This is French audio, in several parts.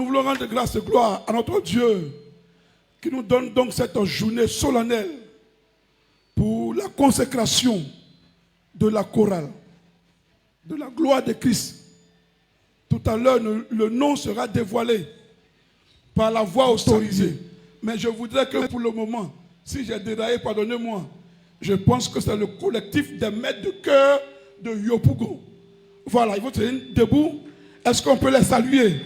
nous voulons rendre grâce et gloire à notre Dieu qui nous donne donc cette journée solennelle pour la consécration de la chorale, de la gloire de Christ. Tout à l'heure, le nom sera dévoilé par la voix autorisée. Mais je voudrais que pour le moment, si j'ai déraillé, pardonnez-moi, je pense que c'est le collectif des maîtres de chœur de Yopougon. Voilà, il faut se tenir debout. Est-ce qu'on peut les saluer?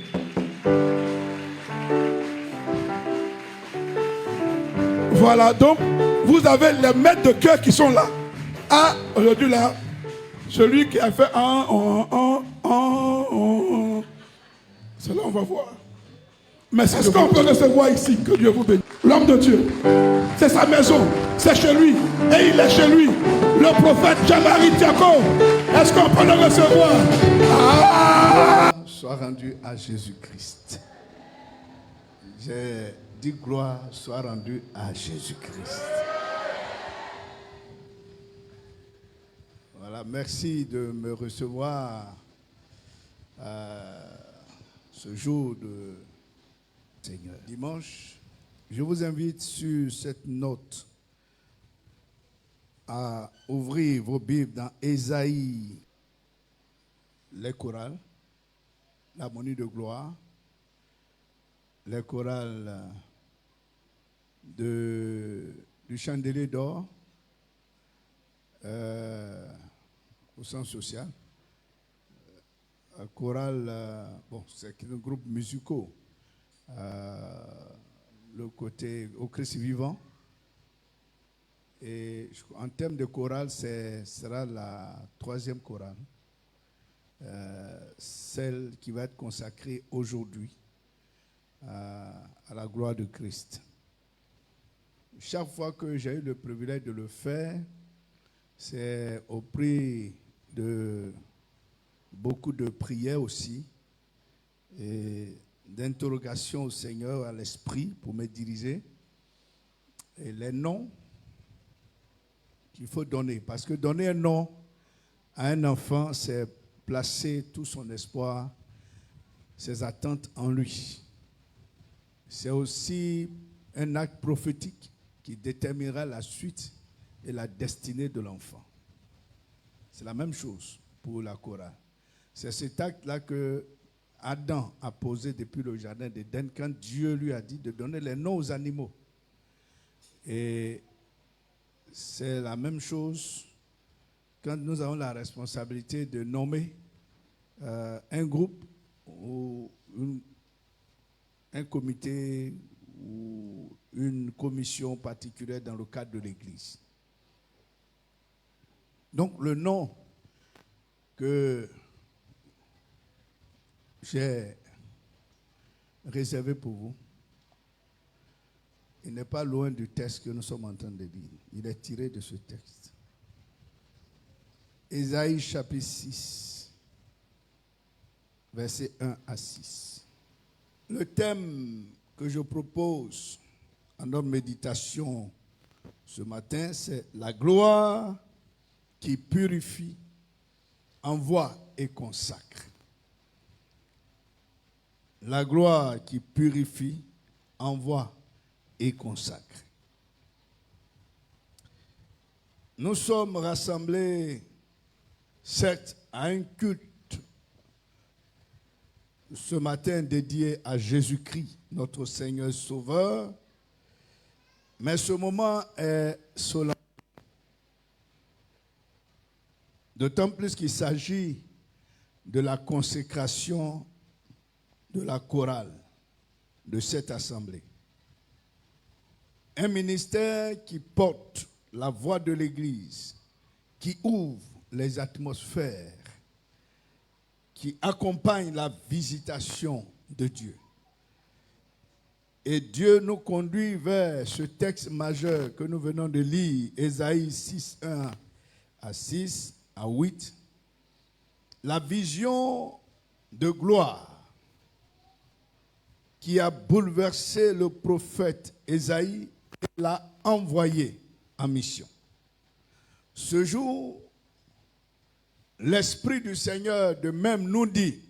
Voilà, donc, vous avez les maîtres de chœur qui sont là. Ah, aujourd'hui là, celui qui a fait c'est là on va voir. Mais est-ce qu'on peut recevoir ici? Que Dieu vous bénisse. L'homme de Dieu, c'est sa maison, c'est chez lui, et il est chez lui. Le prophète Jean-Marie Diaco, est-ce qu'on peut le recevoir? Soit rendu à Jésus-Christ. J'ai dit gloire soit rendue à Jésus-Christ. Voilà, merci de me recevoir ce jour de Seigneur. Dimanche, je vous invite sur cette note à ouvrir vos Bibles dans Ésaïe, les chorales, l'harmonie de gloire, les chorales du chandelier d'or, au sens social, chorale, bon, c'est un groupe musical, le côté au Christ vivant. Et en termes de chorale, ce sera la troisième chorale, celle qui va être consacrée aujourd'hui à la gloire de Christ. Chaque fois que j'ai eu le privilège de le faire, c'est au prix de beaucoup de prières aussi et d'interrogations au Seigneur, à l'Esprit pour me diriger. Et les noms qu'il faut donner, parce que donner un nom à un enfant, c'est placer tout son espoir, ses attentes en lui. C'est aussi un acte prophétique qui déterminera la suite et la destinée de l'enfant. C'est la même chose pour la chorale. C'est cet acte-là que Adam a posé depuis le jardin d'Éden quand Dieu lui a dit de donner les noms aux animaux. Et c'est la même chose quand nous avons la responsabilité de nommer un groupe ou un comité ou une commission particulière dans le cadre de l'Église. Donc le nom que j'ai réservé pour vous, il n'est pas loin du texte que nous sommes en train de lire. Il est tiré de ce texte. Ésaïe chapitre 6, versets 1 à 6. Le thème que je propose en notre méditation ce matin, c'est la gloire qui purifie, envoie et consacre. La gloire qui purifie, envoie et consacre. Nous sommes rassemblés, certes, à un culte ce matin dédié à Jésus-Christ, notre Seigneur Sauveur, mais ce moment est solennel. D'autant plus qu'il s'agit de la consécration de la chorale de cette assemblée. Un ministère qui porte la voix de l'Église, qui ouvre les atmosphères, qui accompagne la visitation de Dieu. Et Dieu nous conduit vers ce texte majeur que nous venons de lire, Ésaïe 6, 1 à 6, à 8. La vision de gloire qui a bouleversé le prophète Ésaïe et l'a envoyé en mission. Ce jour, l'Esprit du Seigneur de même nous dit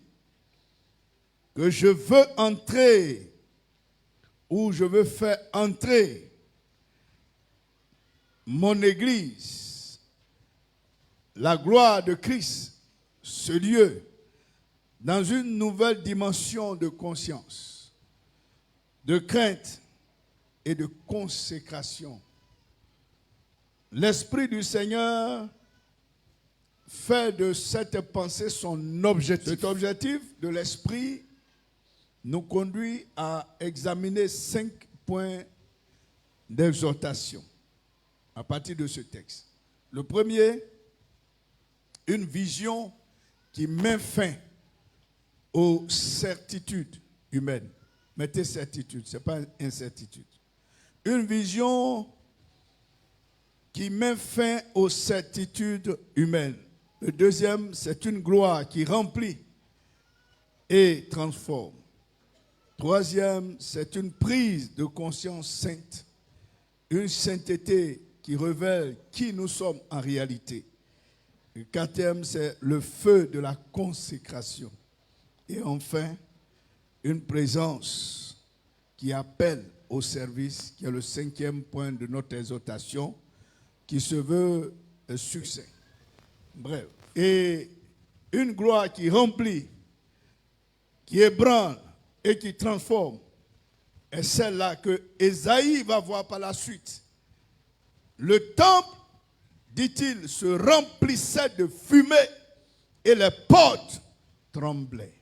que je veux entrer, ou je veux faire entrer mon Église, la gloire de Christ, ce lieu, dans une nouvelle dimension de conscience, de crainte et de consécration. L'Esprit du Seigneur fait de cette pensée son objectif. Cet objectif de l'Esprit nous conduit à examiner 5 points d'exhortation à partir de ce texte. Le premier, une vision qui met fin aux certitudes humaines. Mettez certitude, ce n'est pas incertitude. Une vision qui met fin aux certitudes humaines. Le deuxième, c'est une gloire qui remplit et transforme. Troisième, c'est une prise de conscience sainte, une sainteté qui révèle qui nous sommes en réalité. Le quatrième, c'est le feu de la consécration. Et enfin, une présence qui appelle au service, qui est le 5e point de notre exhortation, qui se veut un succès. Bref. Et une gloire qui remplit, qui ébranle et qui transforme, est celle-là que Ésaïe va voir par la suite. Le temple, dit-il, se remplissait de fumée et les portes tremblaient.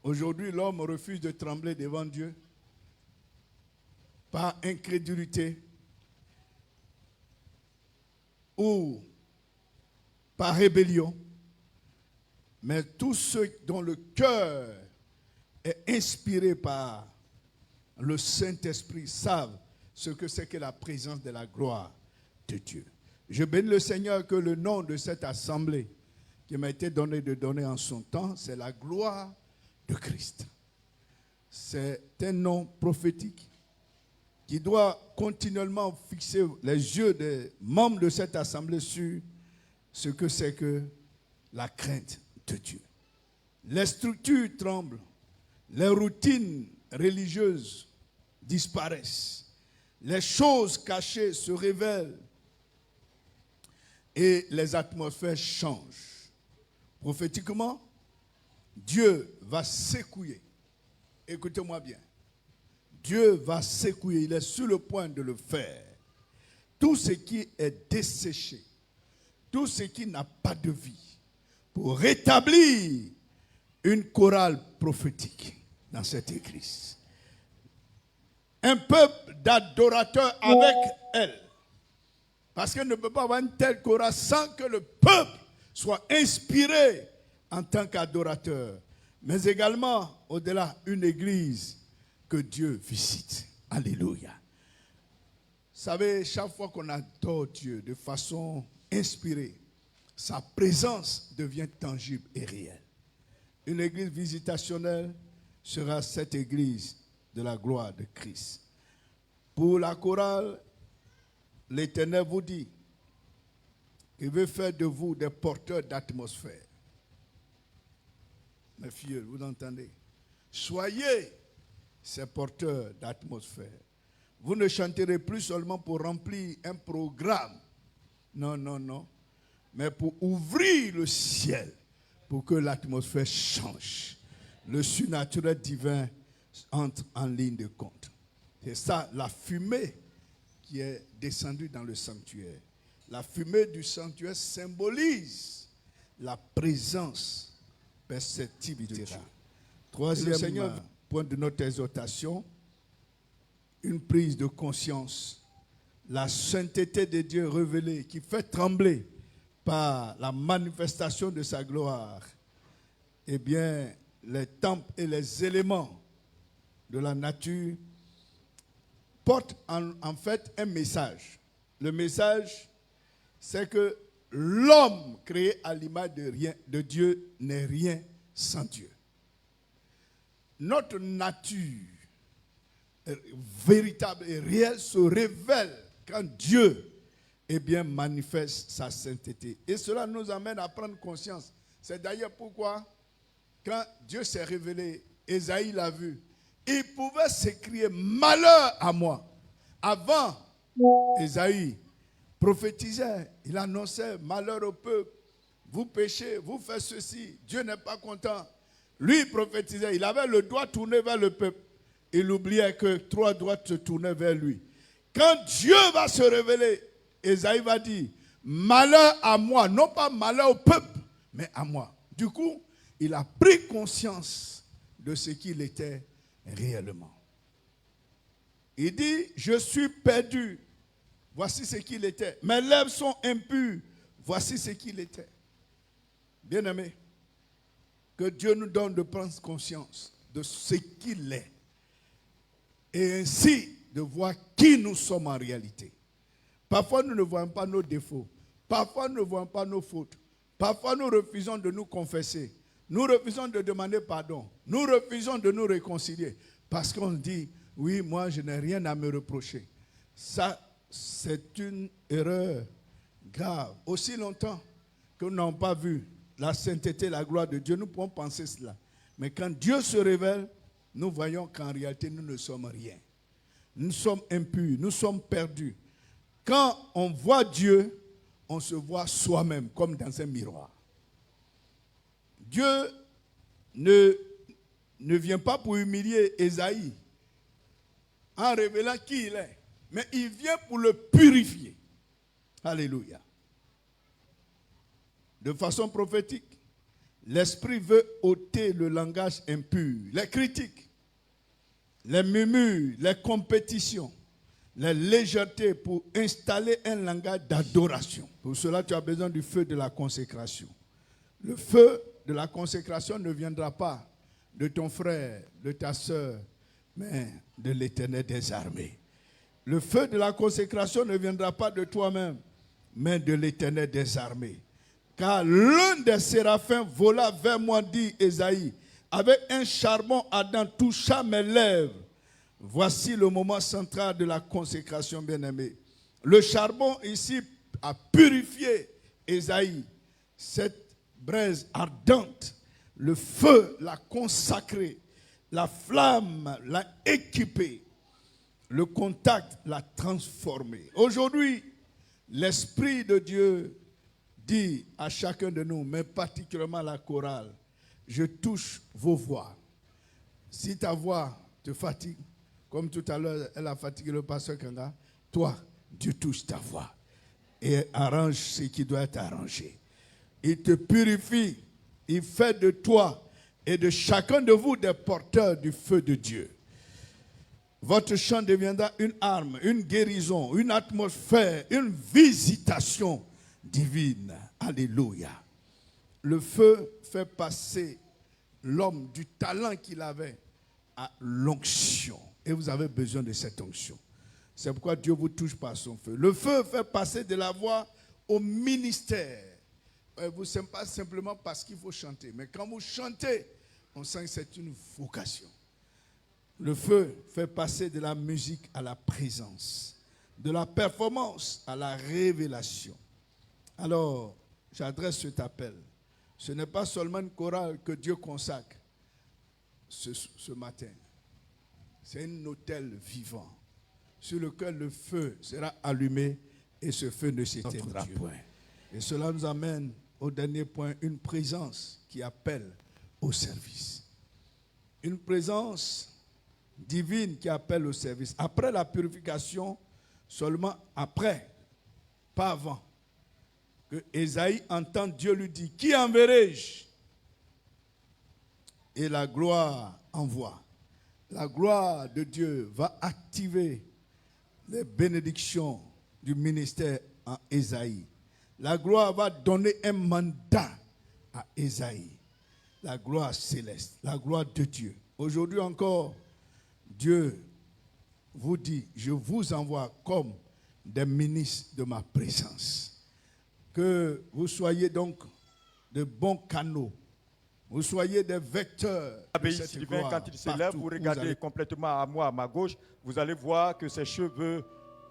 Aujourd'hui, l'homme refuse de trembler devant Dieu par incrédulité ou par rébellion. Mais tous ceux dont le cœur est inspiré par le Saint-Esprit savent ce que c'est que la présence de la gloire de Dieu. Je bénis le Seigneur que le nom de cette assemblée qui m'a été donné de donner en son temps, c'est la gloire de Christ. C'est un nom prophétique qui doit continuellement fixer les yeux des membres de cette assemblée sur ce que c'est que la crainte de Dieu. Les structures tremblent, les routines religieuses disparaissent, les choses cachées se révèlent et les atmosphères changent. Prophétiquement, Dieu va secouer. Écoutez-moi bien. Dieu va secouer, il est sur le point de le faire. Tout ce qui est desséché, tout ce qui n'a pas de vie, pour rétablir une chorale prophétique dans cette église. Un peuple d'adorateurs avec elle. Parce qu'elle ne peut pas avoir une telle chorale sans que le peuple soit inspiré en tant qu'adorateur. Mais également, au-delà, une église que Dieu visite. Alléluia. Vous savez, chaque fois qu'on adore Dieu de façon inspirée, sa présence devient tangible et réelle. Une église visitationnelle sera cette église de la gloire de Christ. Pour la chorale, l'Éternel vous dit qu'il veut faire de vous des porteurs d'atmosphère. Mes filles, vous entendez? Soyez ces porteurs d'atmosphère. Vous ne chanterez plus seulement pour remplir un programme. Non, non, non. Mais pour ouvrir le ciel, pour que l'atmosphère change. Le surnaturel divin entre en ligne de compte. C'est ça, la fumée qui est descendue dans le sanctuaire. La fumée du sanctuaire symbolise la présence perceptible de Dieu. Troisième point de notre exhortation, une prise de conscience. La sainteté de Dieu révélée qui fait trembler par la manifestation de sa gloire. Eh bien, les temples et les éléments de la nature portent en fait un message. Le message, c'est que l'homme créé à l'image de Dieu n'est rien sans Dieu. Notre nature véritable et réelle se révèle quand Dieu manifeste sa sainteté. Et cela nous amène à prendre conscience. C'est d'ailleurs pourquoi, quand Dieu s'est révélé, Ésaïe l'a vu, il pouvait s'écrier « Malheur à moi ». Avant, Ésaïe prophétisait, il annonçait « Malheur au peuple, vous péchez, vous faites ceci, Dieu n'est pas content ». Lui, il prophétisait, il avait le doigt tourné vers le peuple. Il oubliait que 3 doigts se tournaient vers lui. Quand Dieu va se révéler, Ésaïe va dire « Malheur à moi », non pas malheur au peuple, mais à moi. Du coup, il a pris conscience de ce qu'il était réellement. Il dit « Je suis perdu ». Voici ce qu'il était. Mes lèvres sont impures. Voici ce qu'il était. Bien-aimés, que Dieu nous donne de prendre conscience de ce qu'il est. Et ainsi de voir qui nous sommes en réalité. Parfois, nous ne voyons pas nos défauts. Parfois, nous ne voyons pas nos fautes. Parfois, nous refusons de nous confesser. Nous refusons de demander pardon. Nous refusons de nous réconcilier. Parce qu'on dit, oui, moi, je n'ai rien à me reprocher. Ça, c'est une erreur grave. Aussi longtemps que nous n'avons pas vu la sainteté, la gloire de Dieu, nous pouvons penser cela. Mais quand Dieu se révèle, nous voyons qu'en réalité, nous ne sommes rien. Nous sommes impurs, nous sommes perdus. Quand on voit Dieu, on se voit soi-même comme dans un miroir. Dieu ne vient pas pour humilier Ésaïe en révélant qui il est, mais il vient pour le purifier. Alléluia. De façon prophétique, l'Esprit veut ôter le langage impur, les critiques, les murmures, les compétitions, les légèretés pour installer un langage d'adoration. Pour cela, tu as besoin du feu de la consécration. Le feu de la consécration ne viendra pas de ton frère, de ta soeur, mais de l'Éternel des armées. Le feu de la consécration ne viendra pas de toi-même, mais de l'Éternel des armées. Car l'un des séraphins vola vers moi, dit Ésaïe, avec un charbon ardent toucha mes lèvres. Voici le moment central de la consécration, bien-aimée. Le charbon ici a purifié Ésaïe. Cette braise ardente, le feu l'a consacré, la flamme l'a équipé, le contact l'a transformé. Aujourd'hui, l'Esprit de Dieu dit à chacun de nous, mais particulièrement à la chorale, je touche vos voix. Si ta voix te fatigue, comme tout à l'heure, elle a fatigué le pasteur Kanga, toi, Dieu touche ta voix et arrange ce qui doit être arrangé. Il te purifie, il fait de toi et de chacun de vous des porteurs du feu de Dieu. Votre chant deviendra une arme, une guérison, une atmosphère, une visitation divine. Alléluia. Le feu fait passer l'homme du talent qu'il avait à l'onction. Et vous avez besoin de cette onction. C'est pourquoi Dieu vous touche par son feu. Le feu fait passer de la voix au ministère. Vous ne savez pas simplement parce qu'il faut chanter. Mais quand vous chantez, on sent que c'est une vocation. Le feu fait passer de la musique à la présence, de la performance à la révélation. Alors, j'adresse cet appel. Ce n'est pas seulement une chorale que Dieu consacre ce matin. C'est un autel vivant sur lequel le feu sera allumé et ce feu ne s'éteindra point. Et cela nous amène au dernier point, une présence qui appelle au service. Une présence divine qui appelle au service. Après la purification, seulement après, pas avant, que Ésaïe entend Dieu lui dire, qui enverrai-je? Et la gloire envoie. La gloire de Dieu va activer les bénédictions du ministère en Ésaïe. La gloire va donner un mandat à Ésaïe. La gloire céleste, la gloire de Dieu. Aujourd'hui encore, Dieu vous dit, je vous envoie comme des ministres de ma présence. Que vous soyez donc de bons canaux. Vous soyez des vecteurs. L'abbé Sylvain, quand il s'élève, vous regardez complètement à moi, à ma gauche, vous allez voir que ses cheveux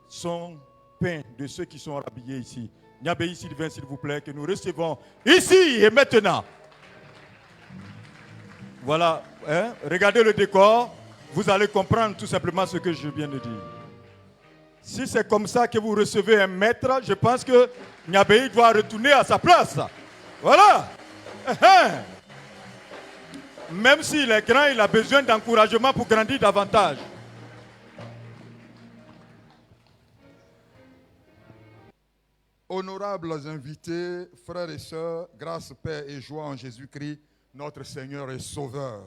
sont peints de ceux qui sont habillés ici. L'abbé Sylvain, s'il vous plaît, que nous recevons ici et maintenant. Voilà, hein? Regardez le décor, vous allez comprendre tout simplement ce que je viens de dire. Si c'est comme ça que vous recevez un maître, je pense que Niabéi doit retourner à sa place. Voilà. Même s'il est grand, il a besoin d'encouragement pour grandir davantage. Honorables invités, frères et sœurs, grâce, paix et joie en Jésus-Christ, notre Seigneur et Sauveur.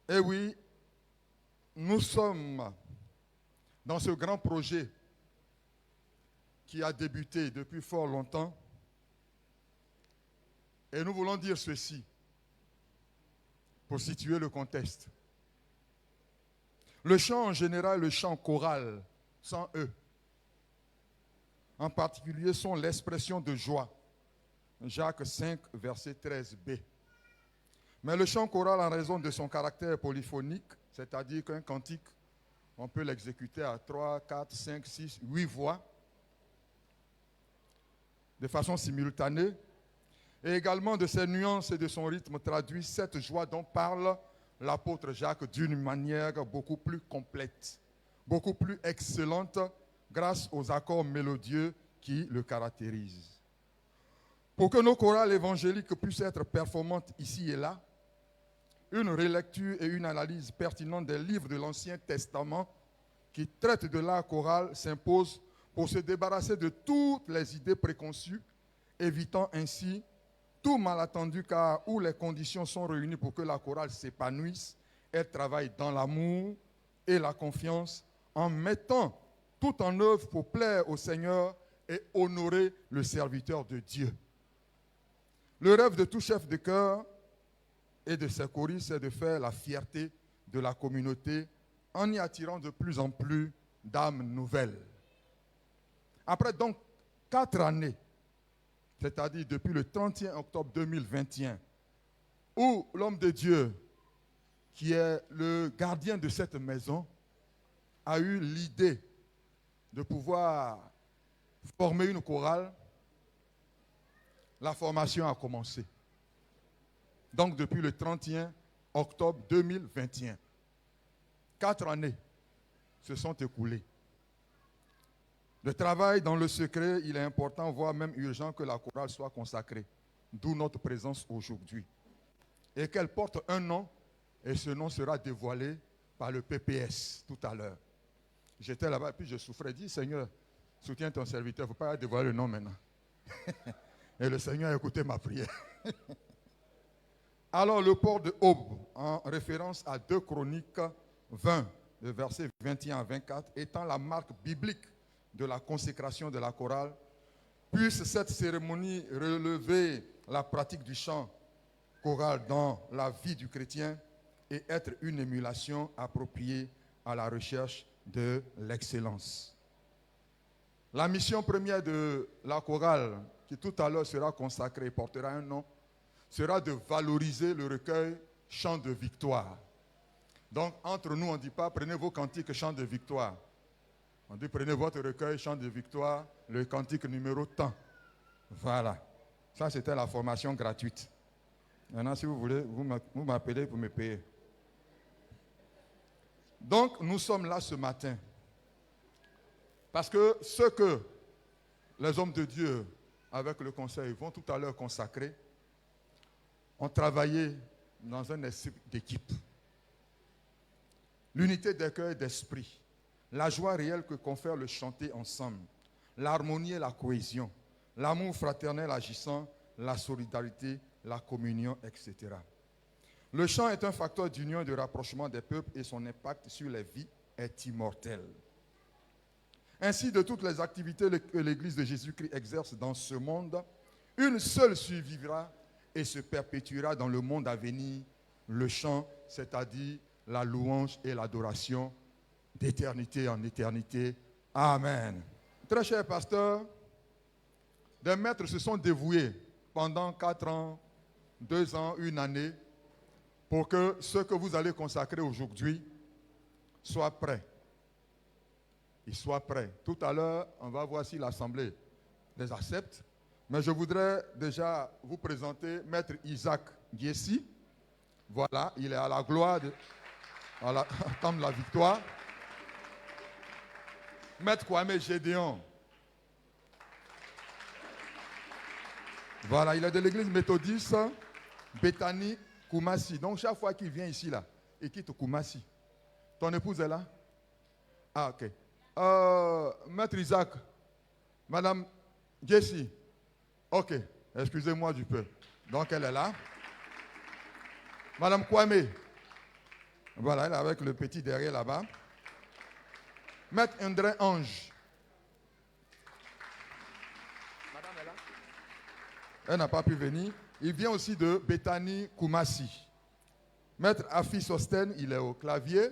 Eh oui, nous sommes dans ce grand projet qui a débuté depuis fort longtemps. Et nous voulons dire ceci pour situer le contexte. Le chant en général, le chant choral, sans eux, en particulier, sont l'expression de joie. Jacques 5, verset 13b. Mais le chant choral, en raison de son caractère polyphonique, c'est-à-dire qu'un cantique, on peut l'exécuter à 3, 4, 5, 6, 8 voix, de façon simultanée, et également de ses nuances et de son rythme traduit cette joie dont parle l'apôtre Jacques d'une manière beaucoup plus complète, beaucoup plus excellente, grâce aux accords mélodieux qui le caractérisent. Pour que nos chorales évangéliques puissent être performantes ici et là, une relecture et une analyse pertinente des livres de l'Ancien Testament qui traitent de l'art choral s'imposent pour se débarrasser de toutes les idées préconçues, évitant ainsi tout malentendu, car où les conditions sont réunies pour que la chorale s'épanouisse, elle travaille dans l'amour et la confiance en mettant tout en œuvre pour plaire au Seigneur et honorer le serviteur de Dieu. Le rêve de tout chef de chœur et de ses choristes, c'est de faire la fierté de la communauté en y attirant de plus en plus d'âmes nouvelles. Après donc 4 années, c'est-à-dire depuis le 31 octobre 2021, où l'homme de Dieu, qui est le gardien de cette maison, a eu l'idée de pouvoir former une chorale, la formation a commencé. Donc depuis le 31 octobre 2021. 4 années se sont écoulées. Le travail dans le secret, il est important, voire même urgent que la chorale soit consacrée. D'où notre présence aujourd'hui. Et qu'elle porte un nom, et ce nom sera dévoilé par le PPS tout à l'heure. J'étais là-bas et puis je souffrais. Dis, Seigneur, soutiens ton serviteur, il ne faut pas dévoiler le nom maintenant. Et le Seigneur a écouté ma prière. Alors le port de Aube, en référence à 2 Chroniques 20, le verset 21 à 24, étant la marque biblique de la consécration de la chorale, puisse cette cérémonie relever la pratique du chant choral dans la vie du chrétien et être une émulation appropriée à la recherche de l'excellence. La mission première de la chorale, qui tout à l'heure sera consacrée et portera un nom, sera de valoriser le recueil Chant de victoire. Donc, entre nous, on ne dit pas prenez vos cantiques Chant de victoire. On dit prenez votre recueil Chant de victoire, le cantique numéro tant. Voilà. Ça, c'était la formation gratuite. Maintenant, si vous voulez, vous m'appelez pour me payer. Donc, nous sommes là ce matin. Parce que ce que les hommes de Dieu, avec le conseil, vont tout à l'heure consacrer, ont travaillé dans un esprit d'équipe. L'unité des cœurs et d'esprit, la joie réelle que confère le chanter ensemble, l'harmonie et la cohésion, l'amour fraternel agissant, la solidarité, la communion, etc. Le chant est un facteur d'union et de rapprochement des peuples et son impact sur les vies est immortel. Ainsi, de toutes les activités que l'Église de Jésus-Christ exerce dans ce monde, une seule survivra et se perpétuera dans le monde à venir, le chant, c'est-à-dire la louange et l'adoration d'éternité en éternité. Amen. Très cher pasteur, des maîtres se sont dévoués pendant 4 ans, 2 ans, 1 année, pour que ce que vous allez consacrer aujourd'hui soit prêt. Il soit prêt. Tout à l'heure, on va voir si l'Assemblée les accepte, Mais je voudrais déjà vous présenter Maître Isaac Giessi. Voilà, il est à la gloire, à la temps de la victoire. Maître Kwame Gédéon. Voilà, il est de l'église méthodiste Bethany Koumassi. Donc chaque fois qu'il vient ici, là, il quitte Koumassi. Ton épouse est là? Ah, ok. Maître Isaac, Madame Jessie. Ok, excusez-moi du peu. Donc elle est là. Madame Kwame. Voilà, elle est avec le petit derrière là-bas. Maître André Ange. Madame est là? Elle n'a pas pu venir. Il vient aussi de Bethany Koumassi. Maître Afi Sosten, il est au clavier.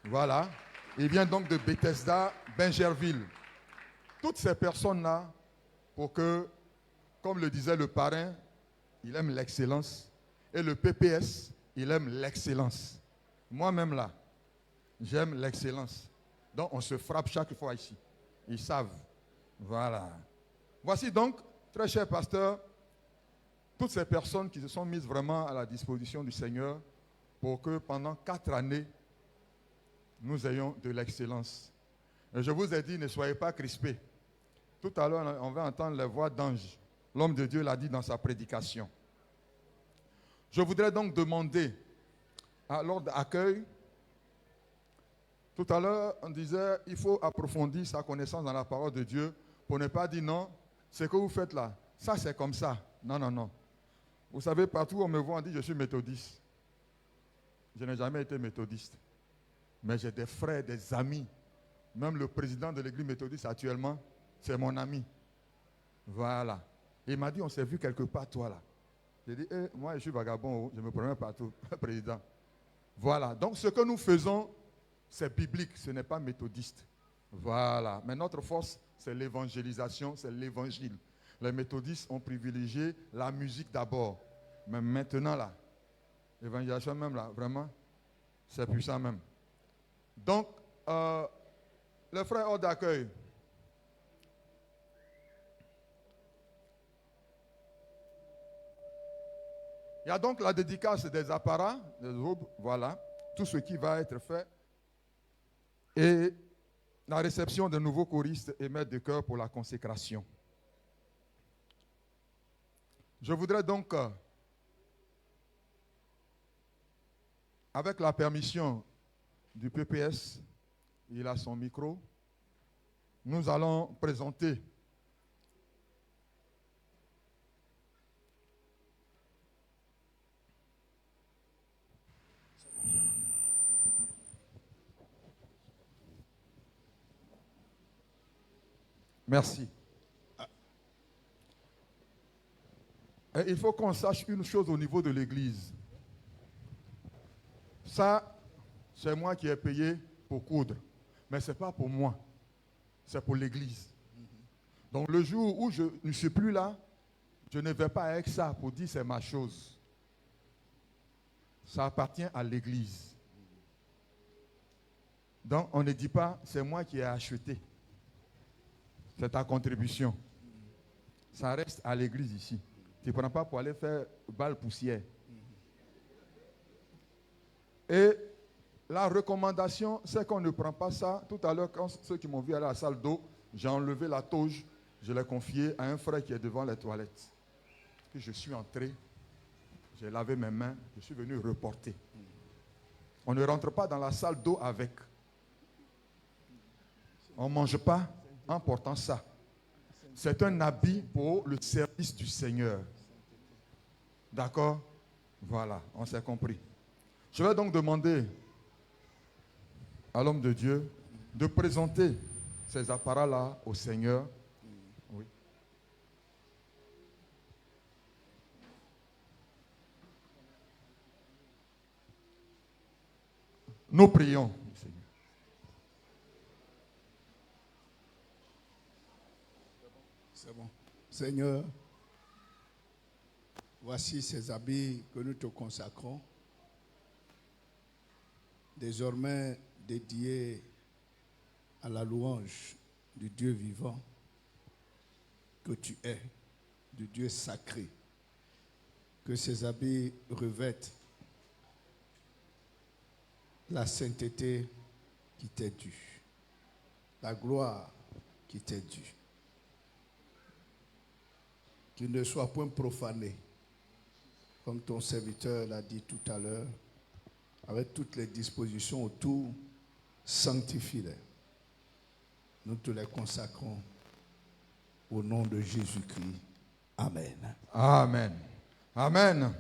Voilà. Il vient donc de Bethesda, Benjerville. Toutes ces personnes-là, pour que, comme le disait le parrain, il aime l'excellence. Et le PPS, il aime l'excellence. Moi-même là, j'aime l'excellence. Donc on se frappe chaque fois ici. Ils savent. Voilà. Voici donc, très cher pasteur, toutes ces personnes qui se sont mises vraiment à la disposition du Seigneur pour que pendant 4 années, nous ayons de l'excellence. Et je vous ai dit, ne soyez pas crispés. Tout à l'heure, on va entendre les voix d'anges. L'homme de Dieu l'a dit dans sa prédication. Je voudrais donc demander à l'ordre d'accueil. Tout à l'heure, on disait il faut approfondir sa connaissance dans la parole de Dieu pour ne pas dire non, ce que vous faites là, ça c'est comme ça. Non, non, non. Vous savez, partout où on me voit, on dit je suis méthodiste. Je n'ai jamais été méthodiste. Mais j'ai des frères, des amis. Même le président de l'église méthodiste actuellement, c'est mon ami. Voilà. Il m'a dit, on s'est vu quelque part, toi là. J'ai dit, moi je suis vagabond, je me promène partout, président. Voilà. Donc ce que nous faisons, c'est biblique, ce n'est pas méthodiste. Voilà. Mais notre force, c'est l'évangélisation, c'est l'évangile. Les méthodistes ont privilégié la musique d'abord. Mais maintenant là, l'évangélisation même là, vraiment, c'est puissant même. Donc, les frères hors d'accueil. Il y a donc la dédicace des apparats, des robes, voilà, tout ce qui va être fait. Et la réception de nouveaux choristes et maîtres de chœur pour la consécration. Je voudrais donc, avec la permission du PPS, il a son micro, nous allons présenter merci. Et il faut qu'on sache une chose au niveau de l'église. Ça, c'est moi qui ai payé pour coudre. Mais ce n'est pas pour moi. C'est pour l'église. Donc le jour où je ne suis plus là, je ne vais pas avec ça pour dire c'est ma chose. Ça appartient à l'église. Donc on ne dit pas c'est moi qui ai acheté. C'est ta contribution. Ça reste à l'église ici. Tu ne prends pas pour aller faire balle poussière. Et la recommandation, c'est qu'on ne prend pas ça. Tout à l'heure, quand ceux qui m'ont vu aller à la salle d'eau, j'ai enlevé la toge, je l'ai confiée à un frère qui est devant les toilettes. Puis je suis entré, j'ai lavé mes mains, je suis venu reporter. On ne rentre pas dans la salle d'eau avec. On ne mange pas en portant ça. C'est un habit pour le service du Seigneur. D'accord? Voilà, on s'est compris. Je vais donc demander à l'homme de Dieu de présenter ces appareils-là au Seigneur. Oui. Nous prions, Seigneur. C'est bon. Seigneur, voici ces habits que nous te consacrons, désormais dédiés à la louange du Dieu vivant que tu es. du Dieu sacré, que ses habits revêtent la sainteté qui t'est due, la gloire qui t'est due. Qu'il ne soit point profané, comme ton serviteur l'a dit tout à l'heure, avec toutes les dispositions autour, sanctifie-les. Nous te les consacrons au nom de Jésus-Christ. Amen. Amen. Amen.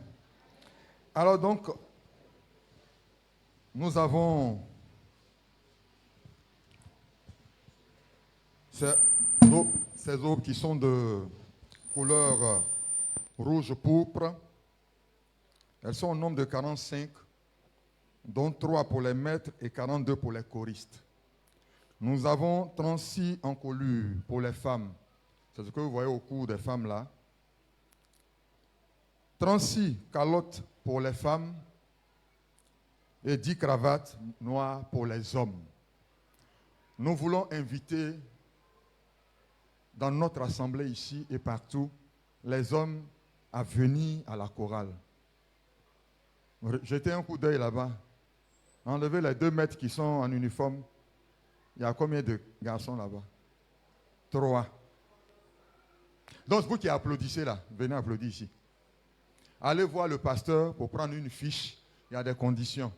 Alors donc, nous avons ces aubes qui sont de couleur rouge pourpre. Elles sont au nombre de 45, dont 3 pour les maîtres et 42 pour les choristes. Nous avons 36 encolures pour les femmes. C'est ce que vous voyez au cou des femmes là. 36 calottes pour les femmes et 10 cravates noires pour les hommes. Nous voulons inviter dans notre assemblée ici et partout les hommes à venir à la chorale. Jetez un coup d'œil là-bas. Enlevez les 2 maîtres qui sont en uniforme. Il y a combien de garçons là-bas? 3. Donc vous qui applaudissez là, venez applaudir ici. Allez voir le pasteur pour prendre une fiche. Il y a des conditions.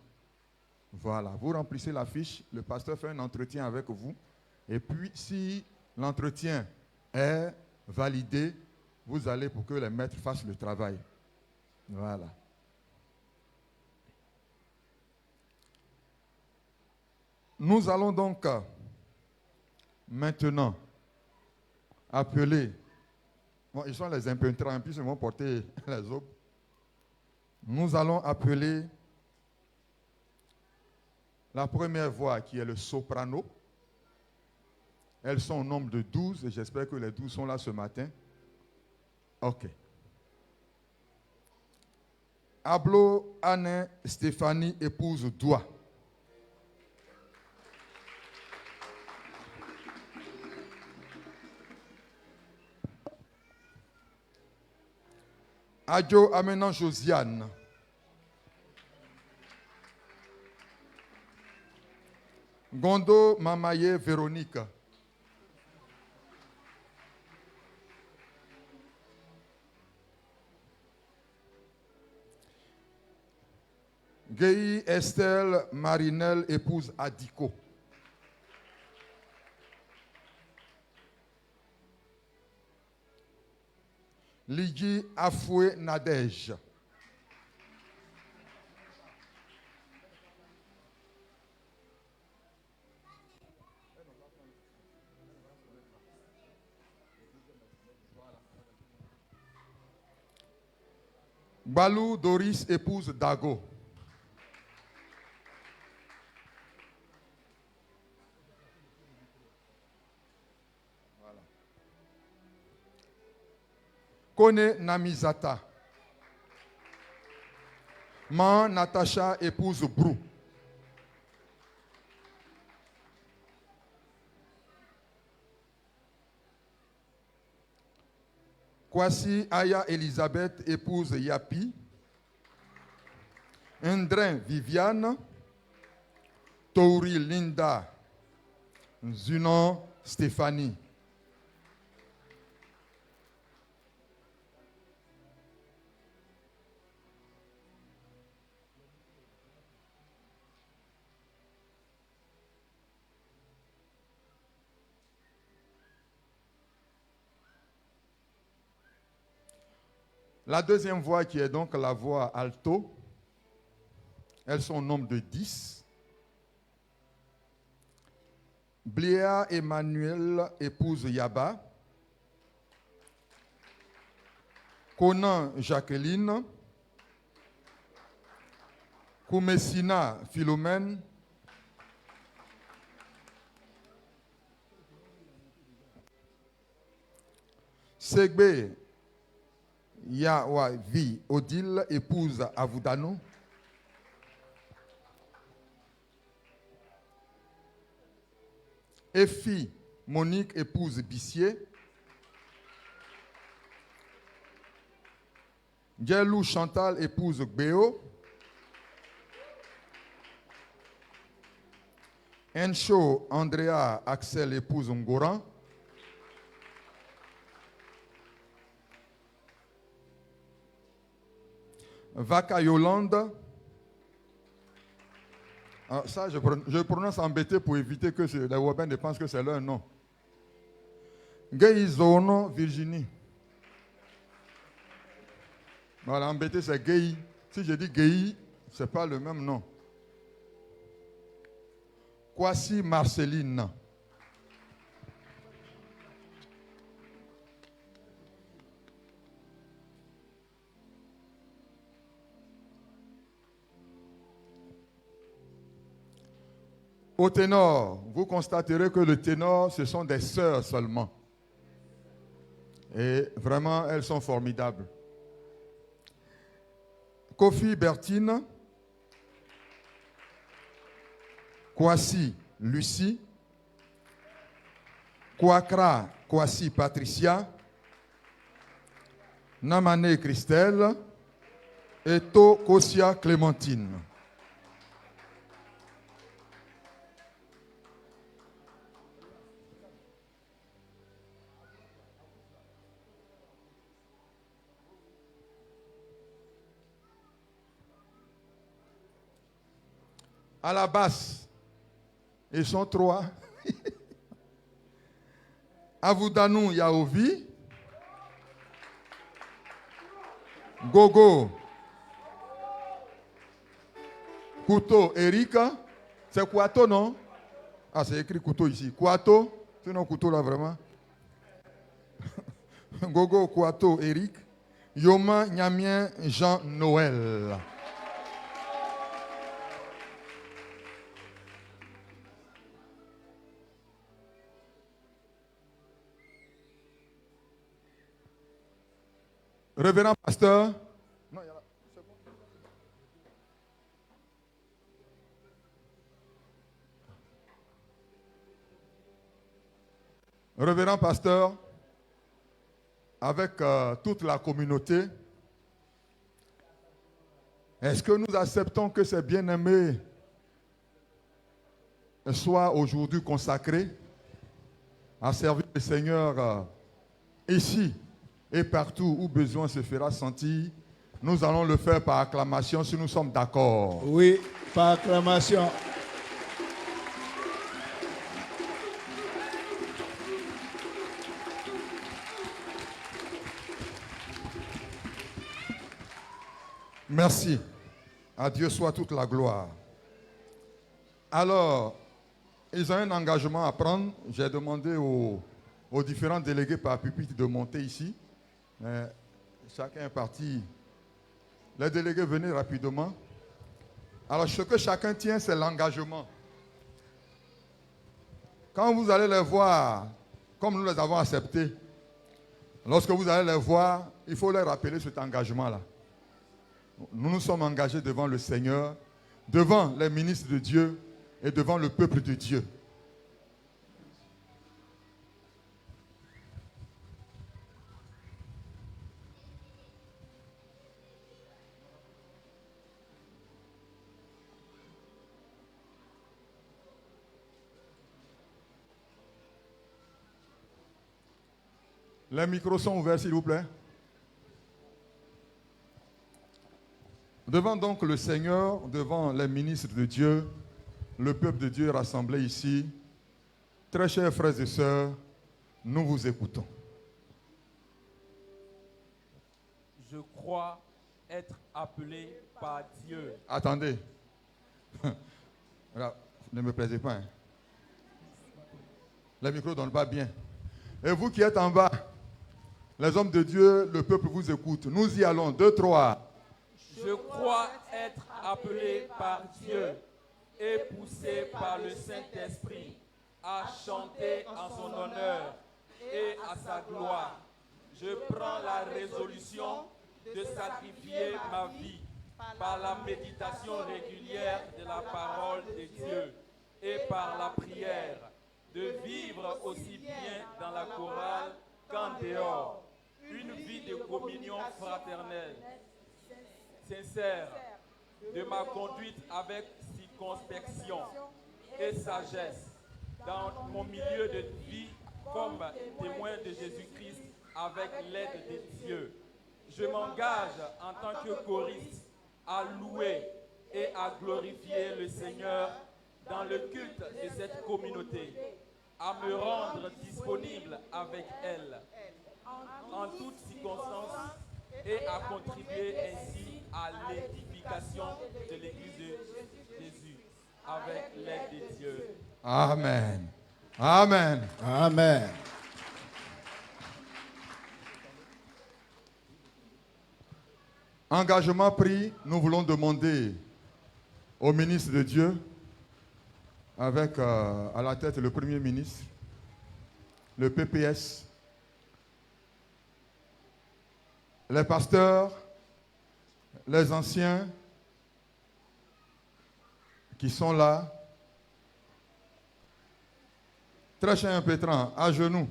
Voilà, vous remplissez la fiche, le pasteur fait un entretien avec vous. Et puis si l'entretien est validé, vous allez pour que les maîtres fassent le travail. Voilà. Nous allons donc maintenant appeler, bon, ils sont les impénétrables, puis ils vont porter les aubes. Nous allons appeler la première voix qui est le soprano. Elles sont au nombre de 12 et j'espère que les 12 sont là ce matin. Ok. Ablo Anne Stéphanie épouse Doua. Adjo Amenan Josiane. Gondo Mamaye Véronique. Guéhi Estelle Marinelle épouse Adiko. Ligi Afoué Nadège. Balou Doris épouse Dago. Voilà. Kone Namizata. Man Natacha épouse Brou. Kwasi Aya Elisabeth épouse Yapi. Indrin Viviane. Touri Linda. Zunon Stéphanie. La deuxième voix qui est donc la voix alto, elles sont au nombre de 10. Bléa Emmanuel épouse Yaba. Conan Jacqueline. Koumessina Philomène. Segbe Yawavi Odile épouse Avoudano. Effie Monique épouse Bissier. Djelou Chantal épouse Béo. Encho Andrea Axel épouse Ngoran. Vaka Yolande. Ah, ça, je prononce embêté pour éviter que les Wabens ne pensent que c'est leur nom. Gay Zono Virginie. Voilà, embêté c'est Gay. Si je dis Gay, ce n'est pas le même nom. Kwasi Marceline. Au ténor, vous constaterez que le ténor, ce sont des sœurs seulement. Et vraiment, elles sont formidables. Kofi Bertine, Kwasi Lucie, Kwakra Kwasi Patricia, Namane Christelle et To Kosia Clémentine. À la basse, ils sont 3. Avoudanou Yaovi, Gogo, Couteau Erika. C'est Kouato, non? Ah, c'est écrit Couteau ici. Kouato, c'est non Couteau là vraiment. Gogo, Kouato, Eric. Yoma, Nyamien, Jean-Noël. Révérend pasteur. Non, c'est bon. Révérend pasteur, avec toute la communauté, est-ce que nous acceptons que ces bien-aimés soient aujourd'hui consacrés à servir le Seigneur ici et partout où besoin se fera sentir? Nous allons le faire par acclamation si nous sommes d'accord. Oui, par acclamation. Merci. À Dieu soit toute la gloire. Alors, ils ont un engagement à prendre. J'ai demandé aux différents délégués par pupitre de monter ici. Chacun est parti. Les délégués, venez rapidement. Alors, ce que chacun tient, c'est l'engagement. Quand vous allez les voir, comme nous les avons acceptés, lorsque vous allez les voir, il faut leur rappeler cet engagement-là. Nous nous sommes engagés devant le Seigneur, devant les ministres de Dieu et devant le peuple de Dieu. Les micros sont ouverts, s'il vous plaît. Devant donc le Seigneur, devant les ministres de Dieu, le peuple de Dieu rassemblé ici, très chers frères et sœurs, nous vous écoutons. Je crois être appelé par Dieu. Attendez. Voilà, ne me plaisez pas. Hein. Les micros ne donnent pas bien. Et vous qui êtes en bas, les hommes de Dieu, le peuple vous écoute. Nous y allons. 2, 3. Je crois être appelé par Dieu et poussé par le Saint-Esprit à chanter en son honneur et à sa gloire. Je prends la résolution de sacrifier ma vie par la méditation régulière de la parole de Dieu et par la prière, de vivre aussi bien dans la chorale qu'en dehors, une vie de communion fraternelle sincère de ma conduite avec circonspection et sagesse dans mon milieu de vie comme témoin de Jésus-Christ avec l'aide des dieux. Je m'engage en tant que choriste à louer et à glorifier le Seigneur dans le culte de cette communauté, à me rendre disponible avec elle en toutes circonstances et à contribuer ainsi à l'édification de l'Église de Jésus avec l'aide des dieux. Amen. Amen. Amen. Engagement pris, nous voulons demander au ministre de Dieu, avec à la tête le Premier ministre, le PPS, les pasteurs, les anciens qui sont là. Très cher Pétran, à genoux.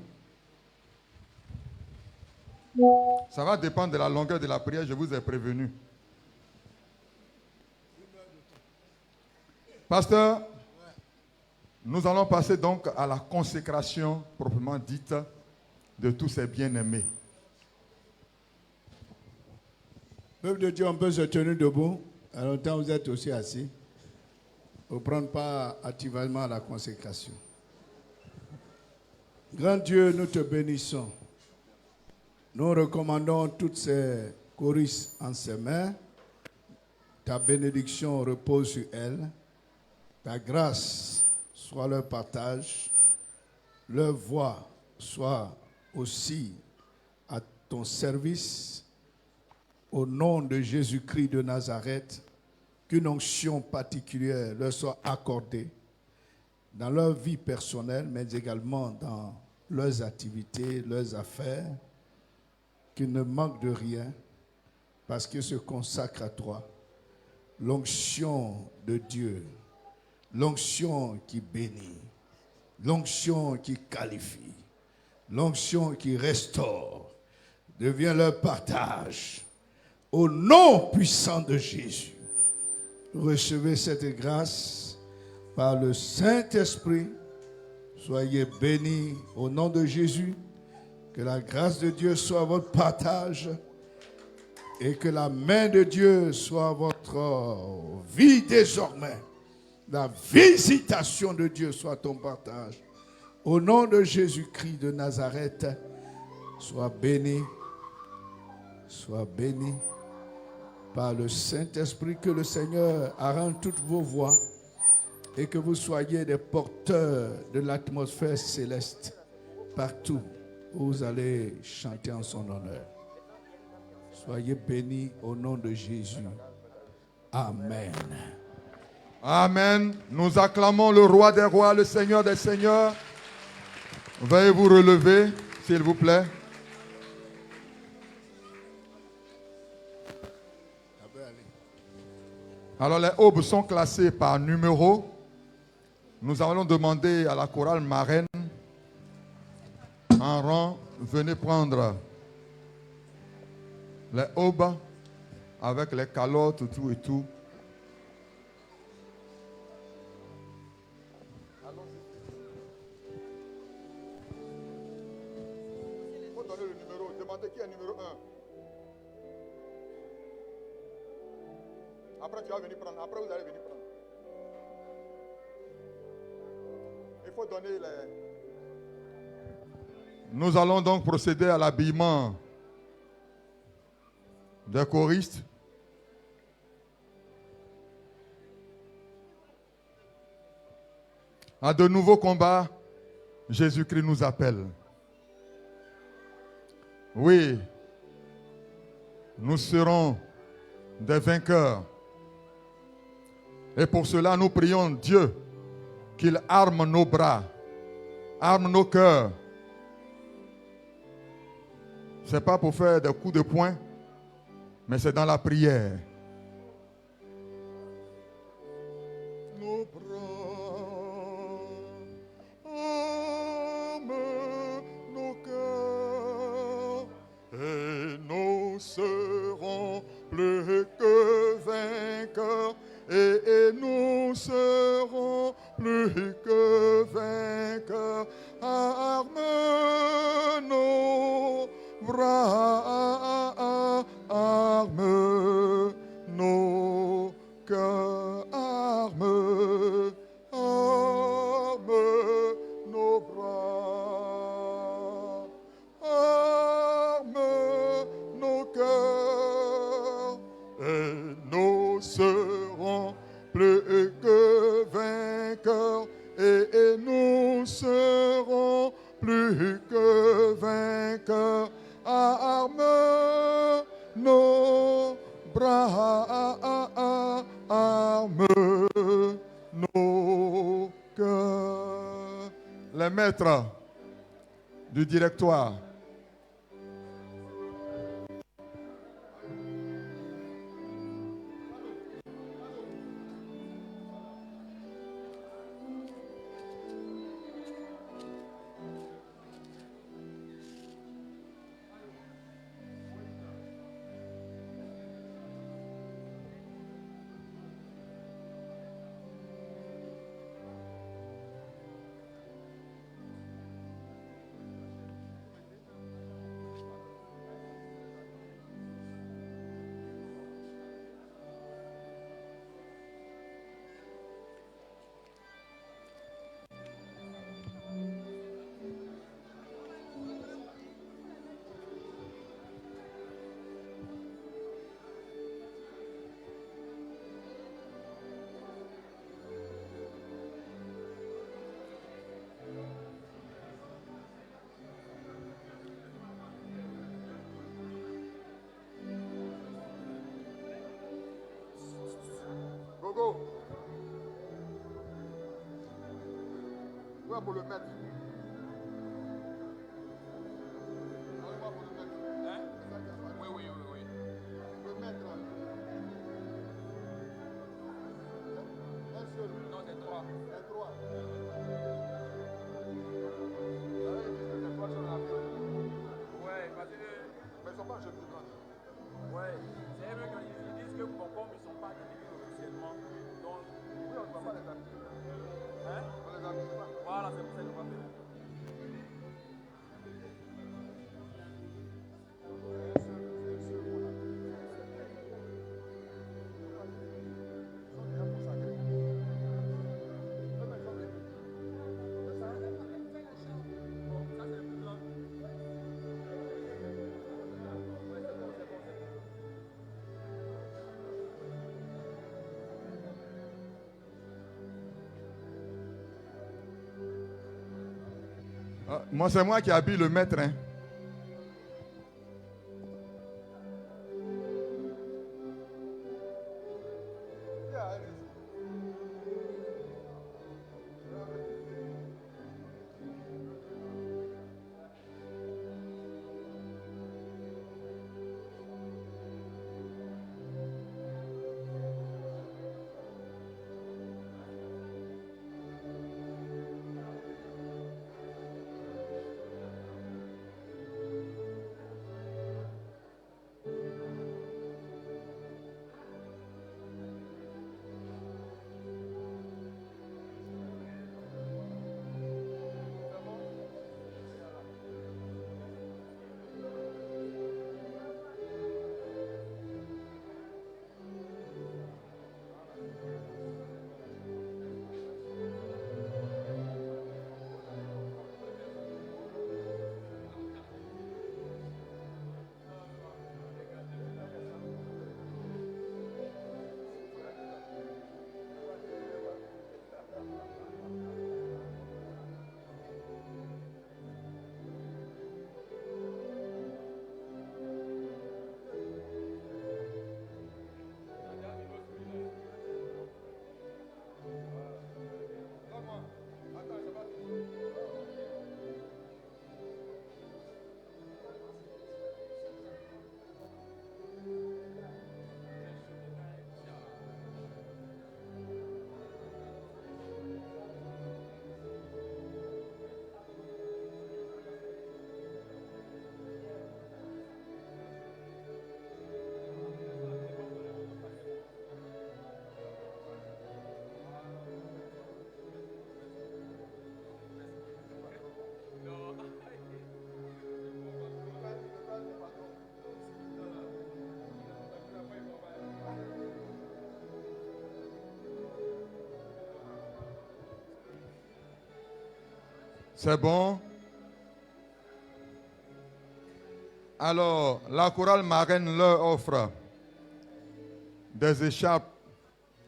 Ça va dépendre de la longueur de la prière, je vous ai prévenu. Pasteur, nous allons passer donc à la consécration proprement dite de tous ces bien-aimés. Peuple de Dieu, on peut se tenir debout. En même temps, vous êtes aussi assis. Pour prendre part activement à la consécration. Grand Dieu, nous te bénissons. Nous recommandons toutes ces choristes en ses mains. Ta bénédiction repose sur elles. Ta grâce soit leur partage. Leur voix soit aussi à ton service. Au nom de Jésus-Christ de Nazareth, qu'une onction particulière leur soit accordée dans leur vie personnelle, mais également dans leurs activités, leurs affaires, qu'ils ne manquent de rien parce qu'ils se consacrent à toi. L'onction de Dieu, l'onction qui bénit, l'onction qui qualifie, l'onction qui restaure, devient leur partage. Au nom puissant de Jésus, recevez cette grâce par le Saint-Esprit. Soyez bénis au nom de Jésus. Que la grâce de Dieu soit votre partage et que la main de Dieu soit votre vie désormais. La visitation de Dieu soit ton partage. Au nom de Jésus-Christ de Nazareth, sois béni par le Saint-Esprit, que le Seigneur arrange toutes vos voix et que vous soyez des porteurs de l'atmosphère céleste partout où vous allez chanter en son honneur. Soyez bénis au nom de Jésus. Amen. Amen. Nous acclamons le roi des rois, le Seigneur des seigneurs. Veuillez vous relever, s'il vous plaît. Alors les aubes sont classées par numéro. Nous allons demander à la chorale marraine en rang, venez prendre les aubes avec les calottes, tout et tout. Il faut donner le numéro. Demandez qui est numéro 1. Après, tu vas venir prendre. Après, vous allez venir prendre. Il faut donner les... Nous allons donc procéder à l'habillement des choristes. À de nouveaux combats, Jésus-Christ nous appelle. Oui, nous serons des vainqueurs. Et pour cela, nous prions Dieu qu'il arme nos bras, arme nos cœurs. Ce n'est pas pour faire des coups de poing, mais c'est dans la prière. Nos bras, arme nos cœurs, et nous serons plus que et nous serons plus que vainqueurs. Arme nos bras, arme nos cœurs, arme nos bras, arme nos cœurs, et nous serons plus que vainqueurs, et nous serons plus que vainqueurs. Arme nos bras, arme nos cœurs. Les maîtres du directoire. Gogo. Ouais, pour le mettre. Allez-moi pour le mettre. Hein? Oui. Le mettre. Un seul. Non, c'est 3. Un trois. Les trois sont là. Ouais, parce que. Mais ils ne sont pas en jeune. Ouais, c'est eux qui disent que Concombre ne sont pas délivrés officiellement. Donc, Oui, on ne va pas les appuyer. hein? On les appuie pas. Voilà, c'est pour ça qu'on va faire. Moi, c'est moi qui habille le maître. Hein. C'est bon. Alors, la chorale marraine leur offre des écharpes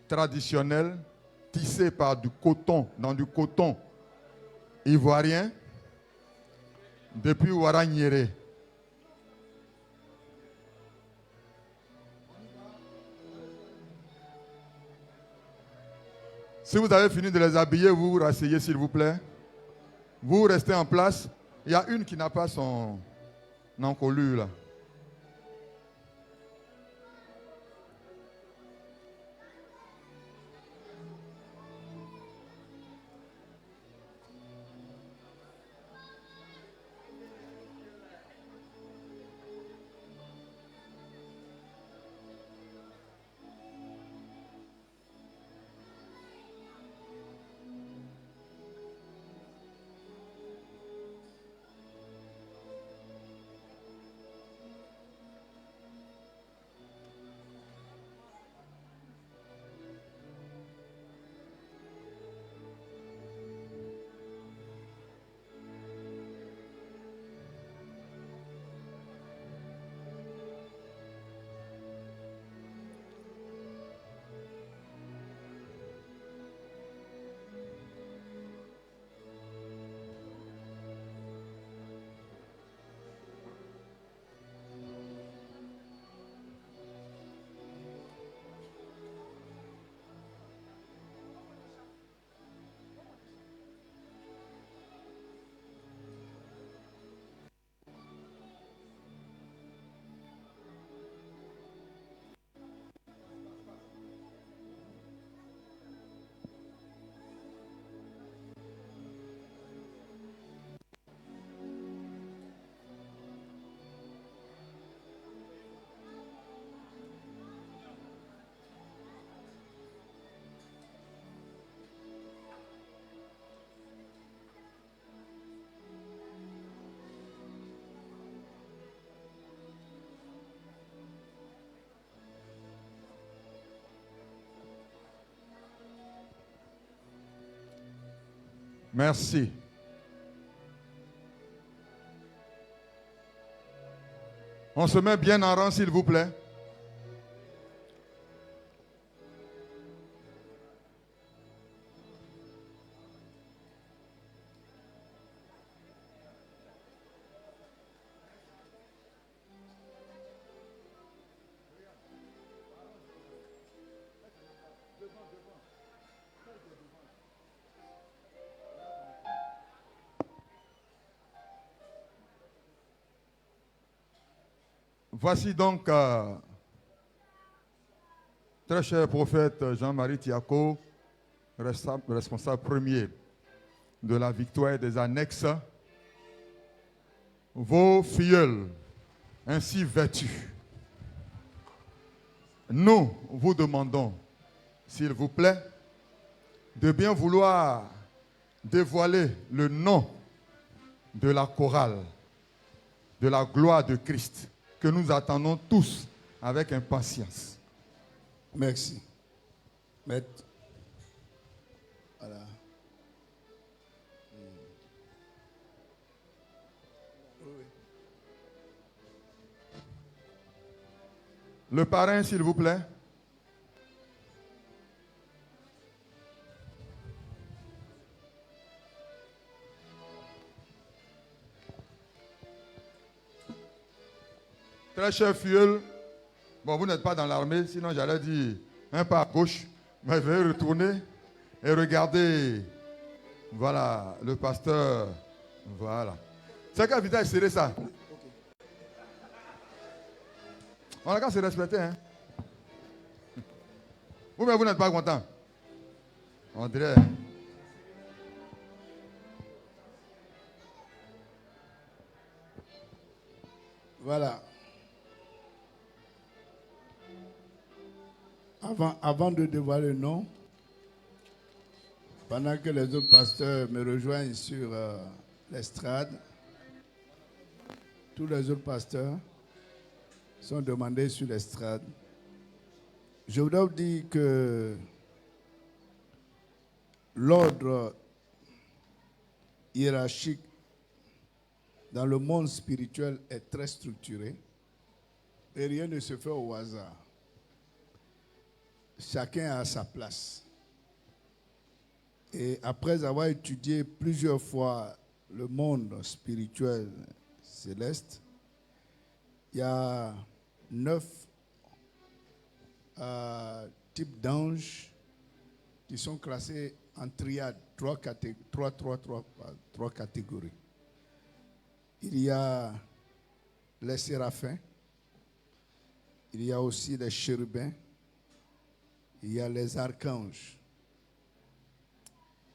traditionnelles tissées par du coton, dans du coton ivoirien, depuis Ouaragniéré. Si vous avez fini de les habiller, vous vous rasseyez s'il vous plaît. Vous restez en place. Il y a une qui n'a pas son encolure là. Merci. On se met bien en rang, s'il vous plaît. Voici donc, très cher prophète Jean-Marie Tiako, responsable premier de la victoire des annexes, vos filleuls ainsi vêtus. Nous vous demandons, s'il vous plaît, de bien vouloir dévoiler le nom de la chorale, de la gloire de Christ, que nous attendons tous avec impatience. Merci. Maître. Voilà. Le parrain, s'il vous plaît. Très cher filleul, bon, vous n'êtes pas dans l'armée, sinon j'allais dire un pas à gauche, mais veuillez retourner et regarder, voilà, le pasteur, voilà. C'est quel visage serré ça? On a qu'à se respecter, hein. Vous-même, vous n'êtes pas content. On dirait. Voilà. Avant de dévoiler le nom, pendant que les autres pasteurs me rejoignent sur l'estrade, tous les autres pasteurs sont demandés sur l'estrade. Je voudrais vous dire que l'ordre hiérarchique dans le monde spirituel est très structurée et rien ne se fait au hasard. Chacun a sa place. Et après avoir étudié plusieurs fois le monde spirituel céleste, il y a 9 types d'anges qui sont classés en triade, trois catégories. Il y a les séraphins, il y a aussi les chérubins, il y a les archanges.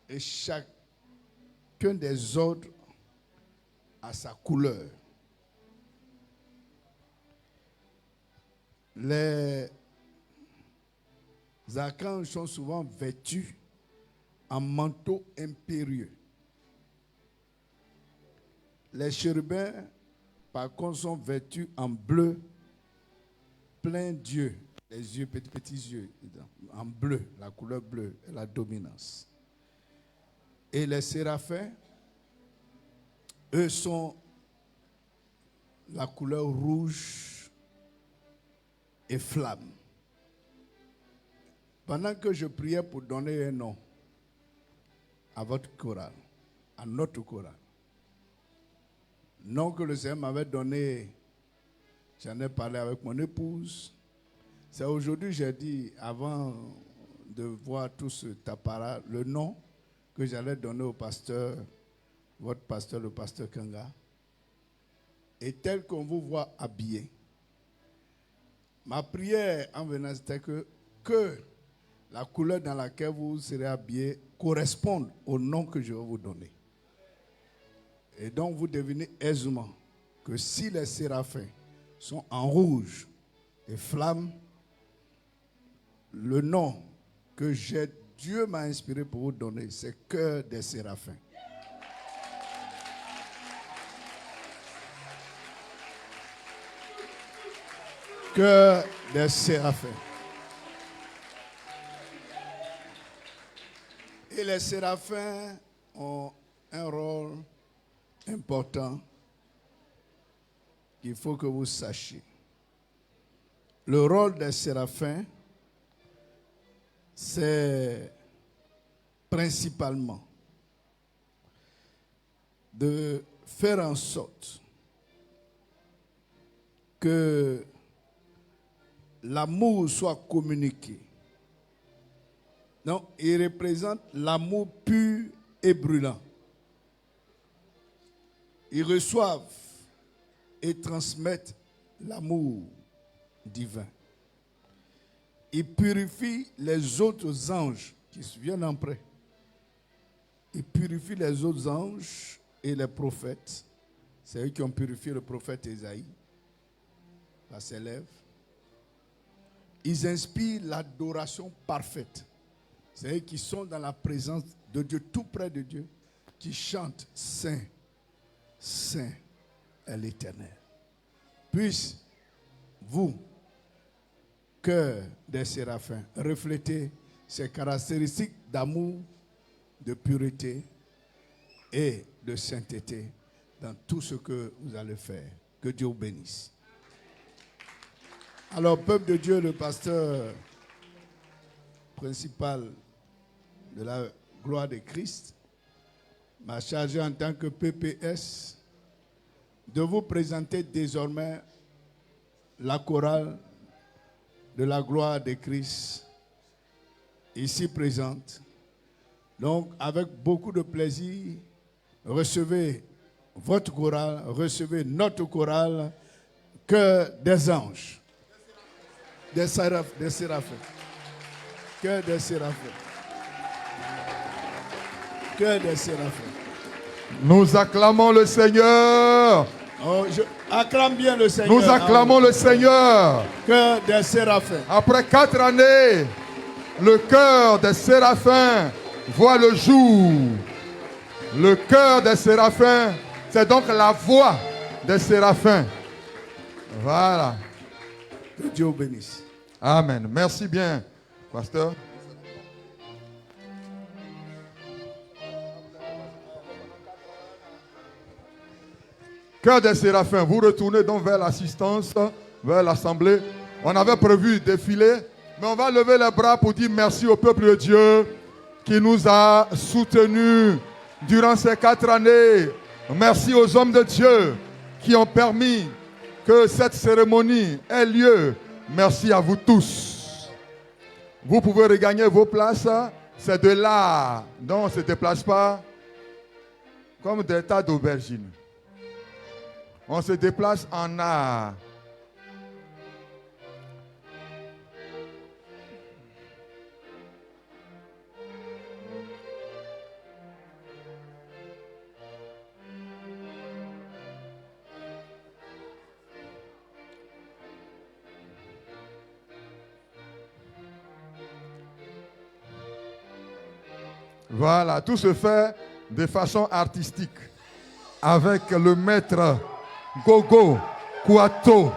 Et chacun des ordres a sa couleur. Les archanges sont souvent vêtus en manteau impérieux. Les chérubins, par contre, sont vêtus en bleu, plein d'yeux, les yeux, petits yeux, en bleu, la couleur bleue est la dominance. Et les séraphins, eux sont la couleur rouge et flamme. Pendant que je priais pour donner un nom à votre chorale, à notre chorale, nom que le Seigneur m'avait donné, j'en ai parlé avec mon épouse. C'est aujourd'hui, j'ai dit, avant de voir tout cet appareil, le nom que j'allais donner au pasteur, votre pasteur, le pasteur Kanga, et tel qu'on vous voit habillé. Ma prière en venant, c'était que la couleur dans laquelle vous serez habillé corresponde au nom que je vais vous donner. Et donc vous devinez aisément que si les séraphins sont en rouge et flamme, le nom que Dieu m'a inspiré pour vous donner, c'est Cœur des séraphins. Cœur des séraphins. Et les séraphins ont un rôle important qu'il faut que vous sachiez. Le rôle des séraphins, c'est principalement de faire en sorte que l'amour soit communiqué. Donc, il représente l'amour pur et brûlant. Ils reçoivent et transmettent l'amour divin. Ils purifient les autres anges qui viennent après. Ils purifient les autres anges et les prophètes. C'est eux qui ont purifié le prophète Ésaïe, par ses lèvres. Ils inspirent l'adoration parfaite. C'est eux qui sont dans la présence de Dieu, tout près de Dieu, qui chantent Saint, Saint est l'Éternel. Puisse vous, cœur des séraphins, refléter ces caractéristiques d'amour, de pureté et de sainteté dans tout ce que vous allez faire. Que Dieu vous bénisse. Alors, peuple de Dieu, le pasteur principal de la gloire de Christ m'a chargé en tant que PPS de vous présenter désormais la chorale de la gloire de Christ ici présente. Donc, avec beaucoup de plaisir, recevez votre chorale, recevez notre chorale, Cœur des anges, des séraphins, Cœur des séraphins, Cœur des séraphins. Nous acclamons le Seigneur. Oh, acclame bien le Seigneur. Nous acclamons le Seigneur. Cœur des séraphins. Après 4 années, le cœur des séraphins voit le jour. Le cœur des séraphins, c'est donc la voix des séraphins. Voilà. Que Dieu vous bénisse. Amen. Merci bien, pasteur. Chœur des séraphins, vous retournez donc vers l'assistance, vers l'assemblée. On avait prévu défiler, mais on va lever les bras pour dire merci au peuple de Dieu qui nous a soutenus durant ces 4 années. Merci aux hommes de Dieu qui ont permis que cette cérémonie ait lieu. Merci à vous tous. Vous pouvez regagner vos places. C'est de là. Non, on ne se déplace pas comme des tas d'aubergines. On se déplace en art. Voilà, tout se fait de façon artistique avec le maître Gogo Kouato.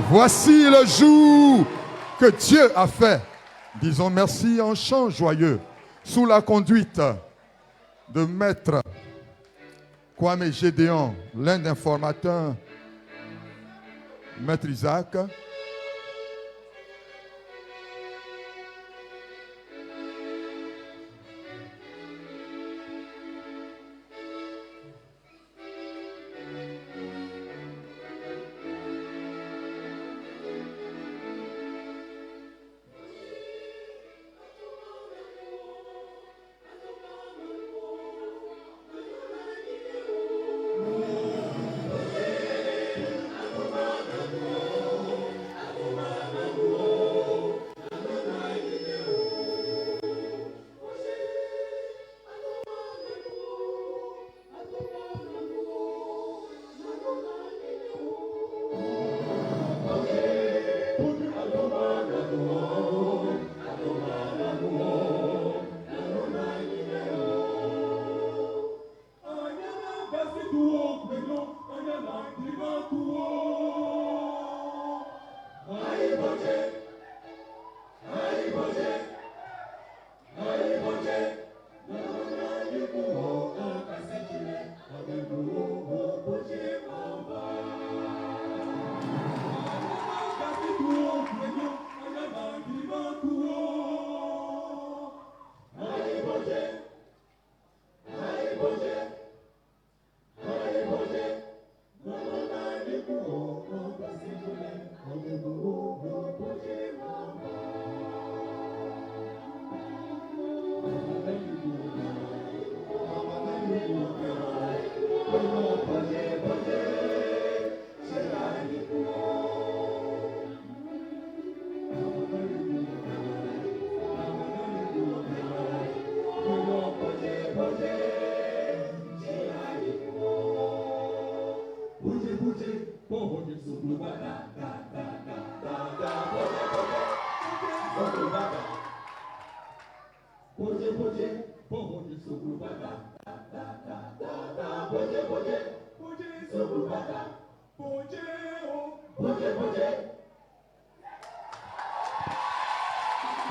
Voici le jour que Dieu a fait. Disons merci en chant joyeux, sous la conduite de Maître Kwame Gédéon, l'un des formateurs, Maître Isaac.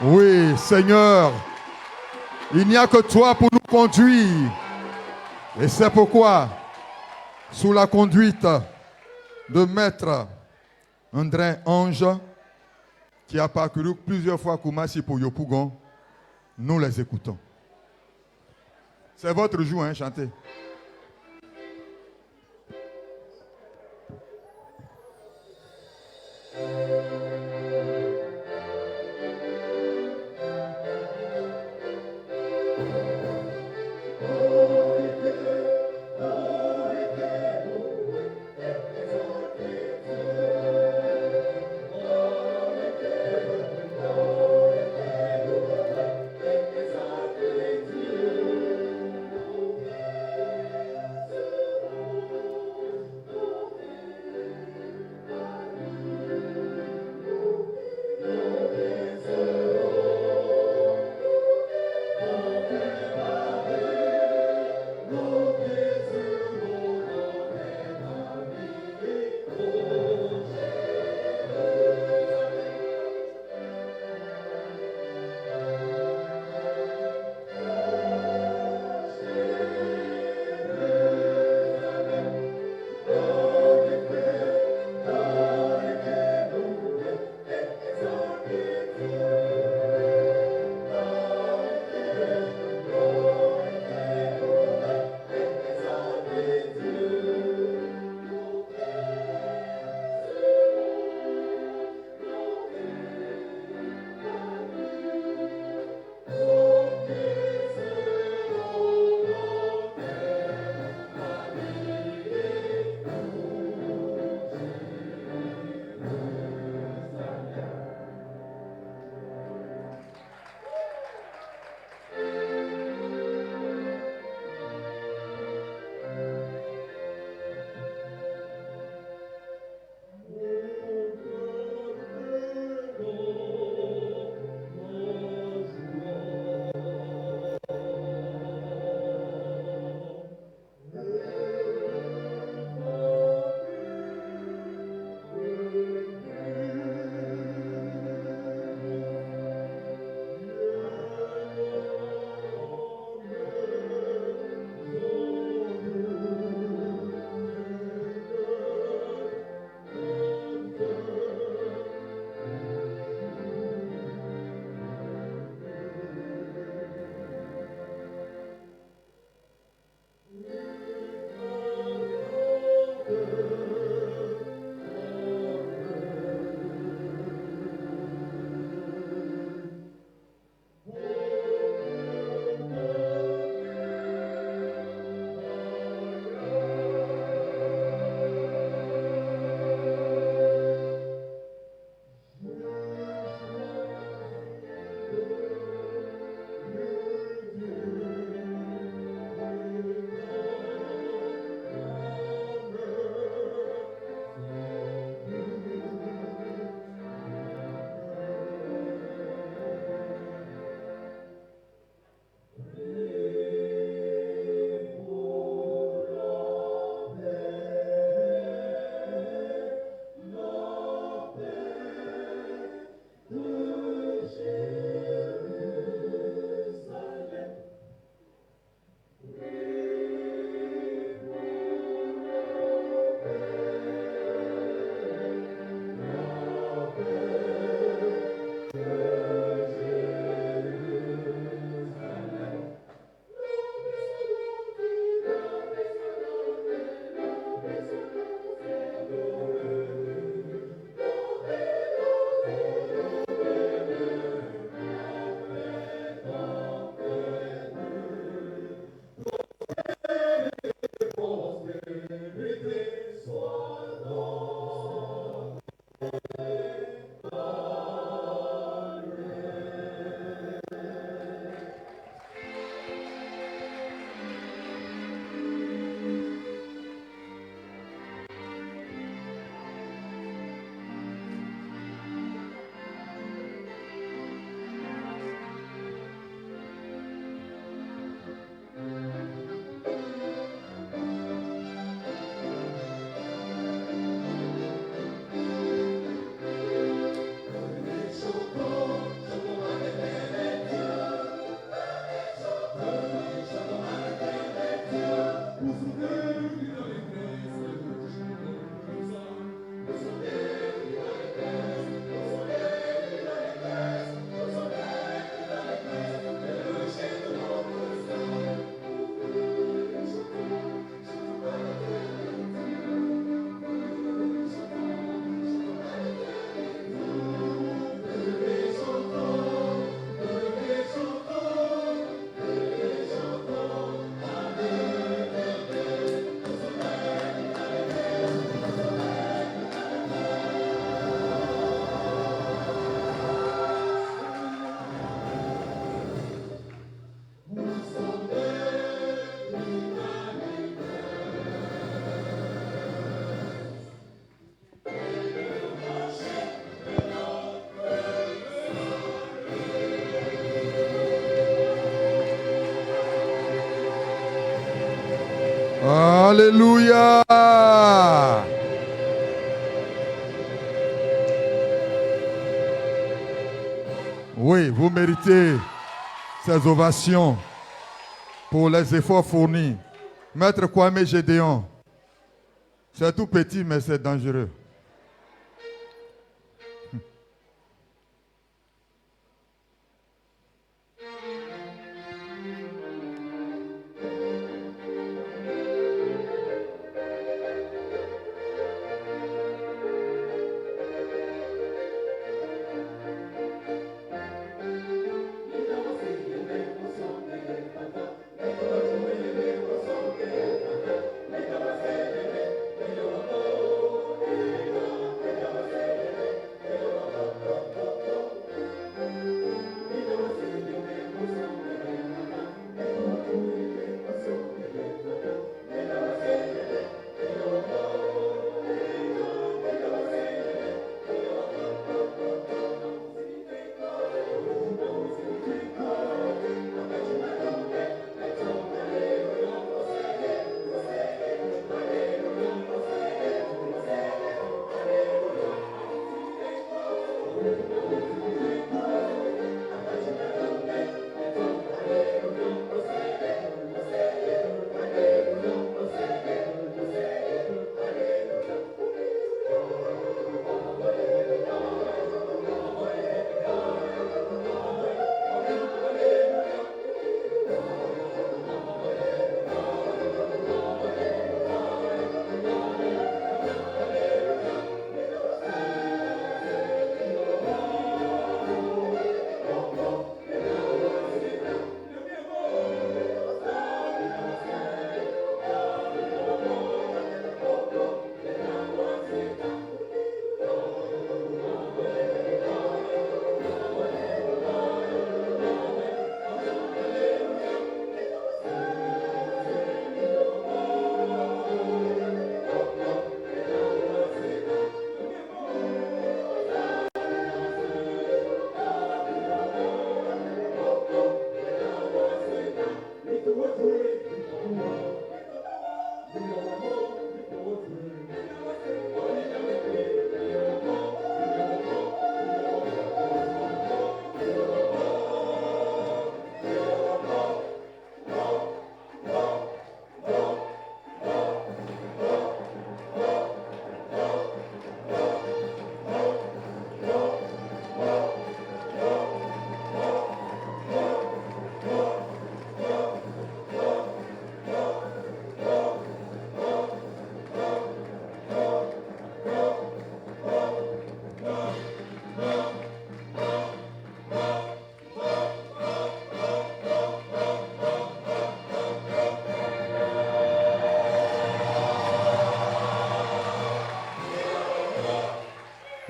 Oui, Seigneur, il n'y a que toi pour nous conduire. Et c'est pourquoi, sous la conduite de Maître André Ange, qui a parcouru plusieurs fois Koumassi pour Yopougon, nous les écoutons. C'est votre jour, hein, chantez. Alléluia. Oui, vous méritez ces ovations pour les efforts fournis. Maître Kwame Gédéon, c'est tout petit mais c'est dangereux.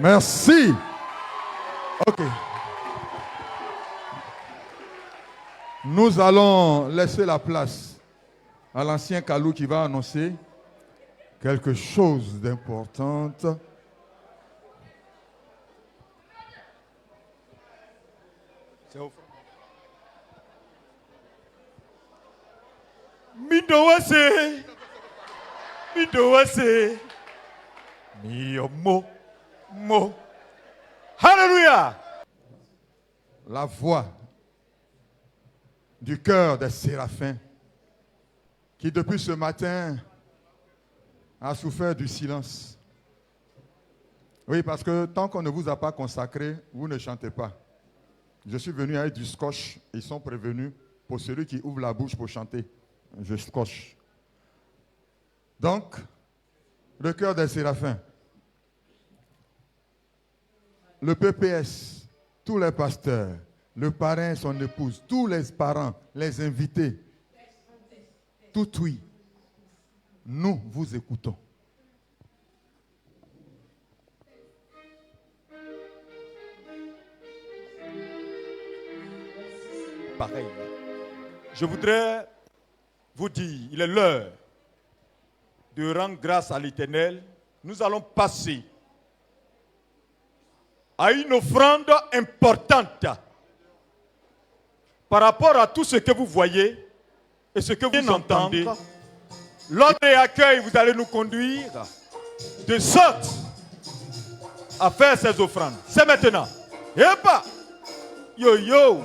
Merci. Ok. Nous allons laisser la place à l'ancien Kalou qui va annoncer quelque chose d'important. Midowase, Midowase, Miyomo, Mo. Alléluia. La voix du cœur des séraphins qui depuis ce matin a souffert du silence. Oui, parce que tant qu'on ne vous a pas consacré, vous ne chantez pas. Je suis venu avec du scotch, ils sont prévenus pour celui qui ouvre la bouche pour chanter. Je scotche. Donc, le cœur des séraphins, le PPS, tous les pasteurs, le parrain et son épouse, tous les parents, les invités, tout oui, nous vous écoutons. Pareil. Je voudrais vous dire, il est l'heure de rendre grâce à l'Éternel. Nous allons passer à une offrande importante par rapport à tout ce que vous voyez et ce que vous entendez. L'ordre d'accueil, vous allez nous conduire de sorte à faire ces offrandes. C'est maintenant. Et pas. Yo yo.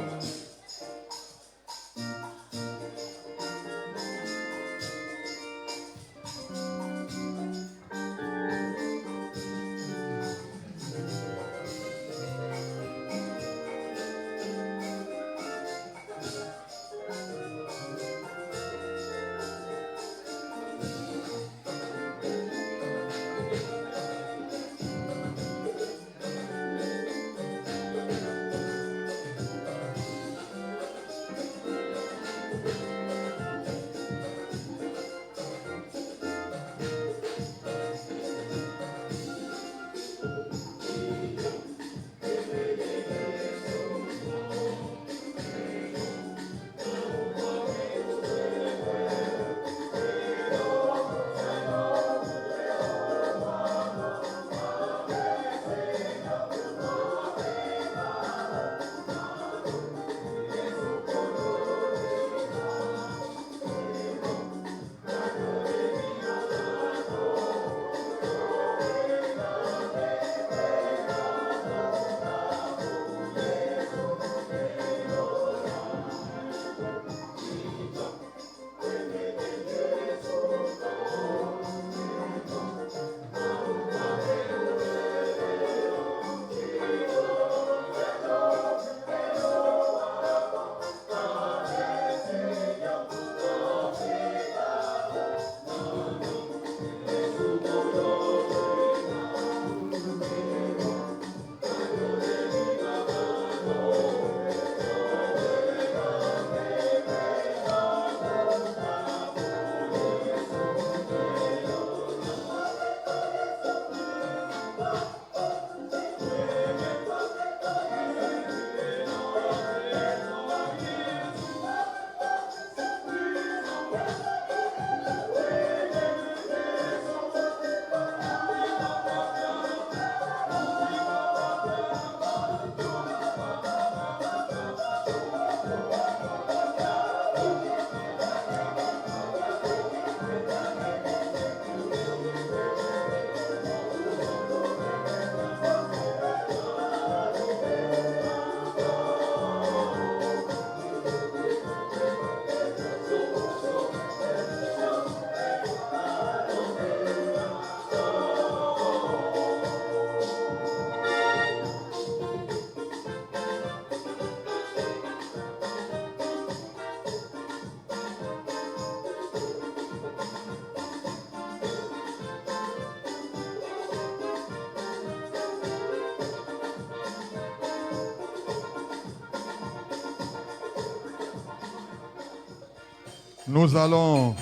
Nous allons,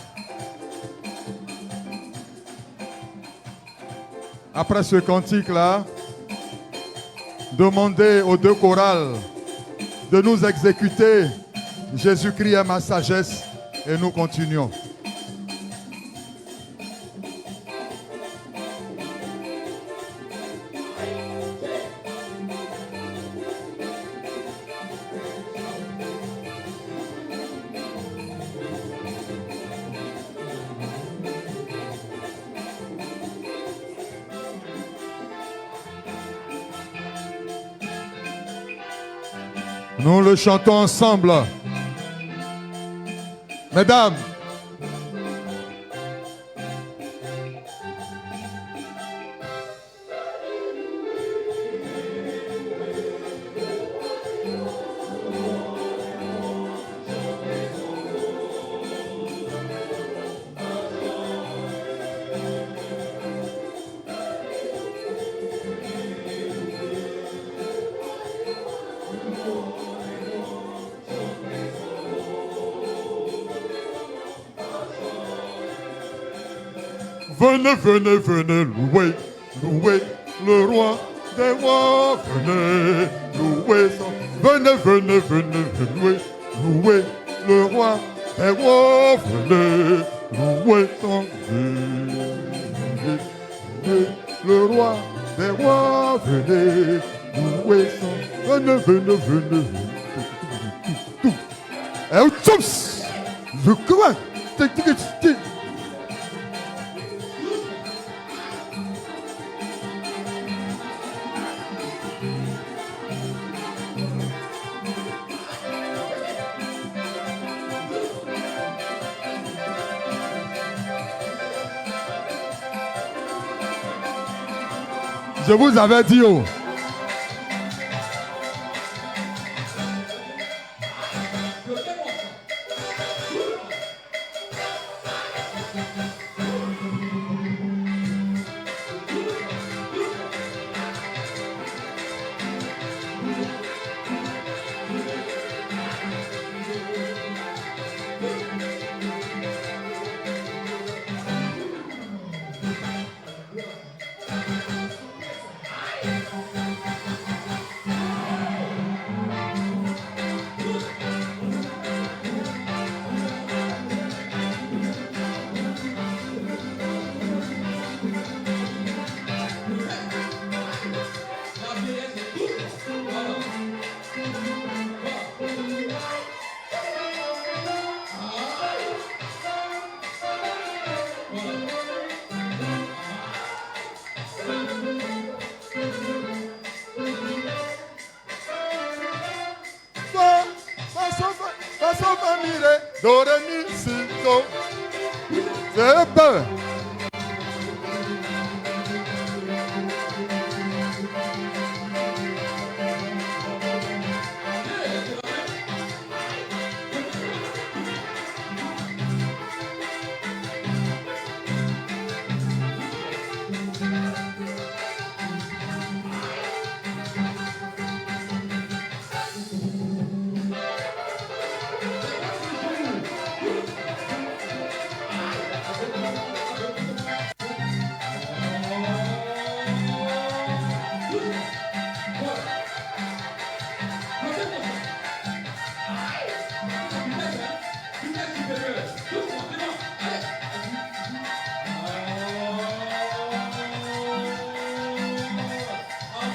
après ce cantique-là, demander aux deux chorales de nous exécuter Jésus-Christ est ma sagesse et nous continuons. Nous le chantons ensemble. Mesdames, venez, venez, venez louer, louer le roi des rois. Venez louer son... Venez, venez, venez louer, louer le roi des rois. Venez louer son... Venez, le roi des rois. Venez louer son... Venez, venez, venez. Et tous, le quoi? Je vous avais dit, oh. Do, re, mi, si, do. C'est peu.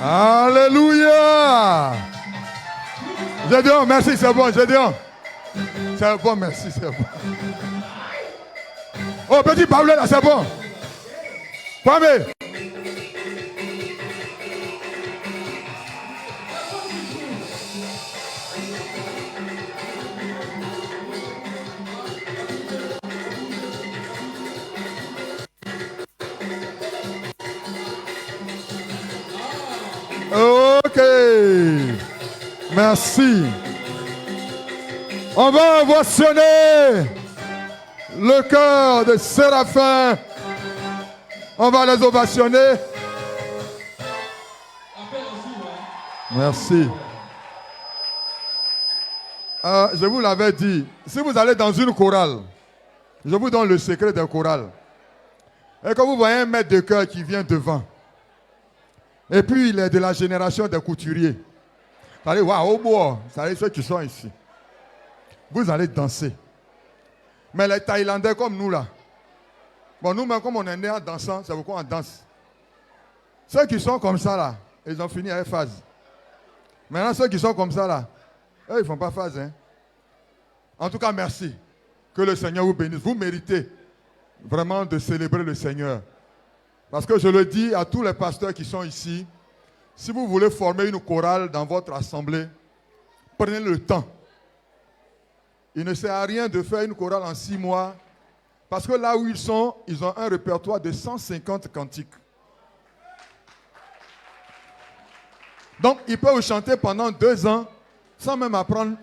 Alléluia. Gédéon, merci, c'est bon, Gédéon. C'est bon, merci, c'est bon. Oh, petit Pablo, là, c'est bon. Kwame. Ok. Merci. On va ovationner le cœur de Séraphin. On va les ovationner. Merci. Je vous l'avais dit, si vous allez dans une chorale, je vous donne le secret d'un chorale. Et quand vous voyez un maître de chœur qui vient devant, et puis il est de la génération des couturiers, vous allez voir, oh boy, vous savez ceux qui sont ici. Vous allez danser. Mais les Thaïlandais comme nous là, bon nous-mêmes comme on est nés en dansant, c'est pourquoi on danse. Ceux qui sont comme ça là, ils ont fini avec phase. Maintenant ceux qui sont comme ça là, eux ils ne font pas phase. Hein? En tout cas merci. Que le Seigneur vous bénisse. Vous méritez vraiment de célébrer le Seigneur. Parce que je le dis à tous les pasteurs qui sont ici, si vous voulez former une chorale dans votre assemblée, prenez le temps. Il ne sert à rien de faire une chorale en 6 mois, parce que là où ils ont un répertoire de 150 cantiques. Donc, ils peuvent chanter pendant 2 ans sans même apprendre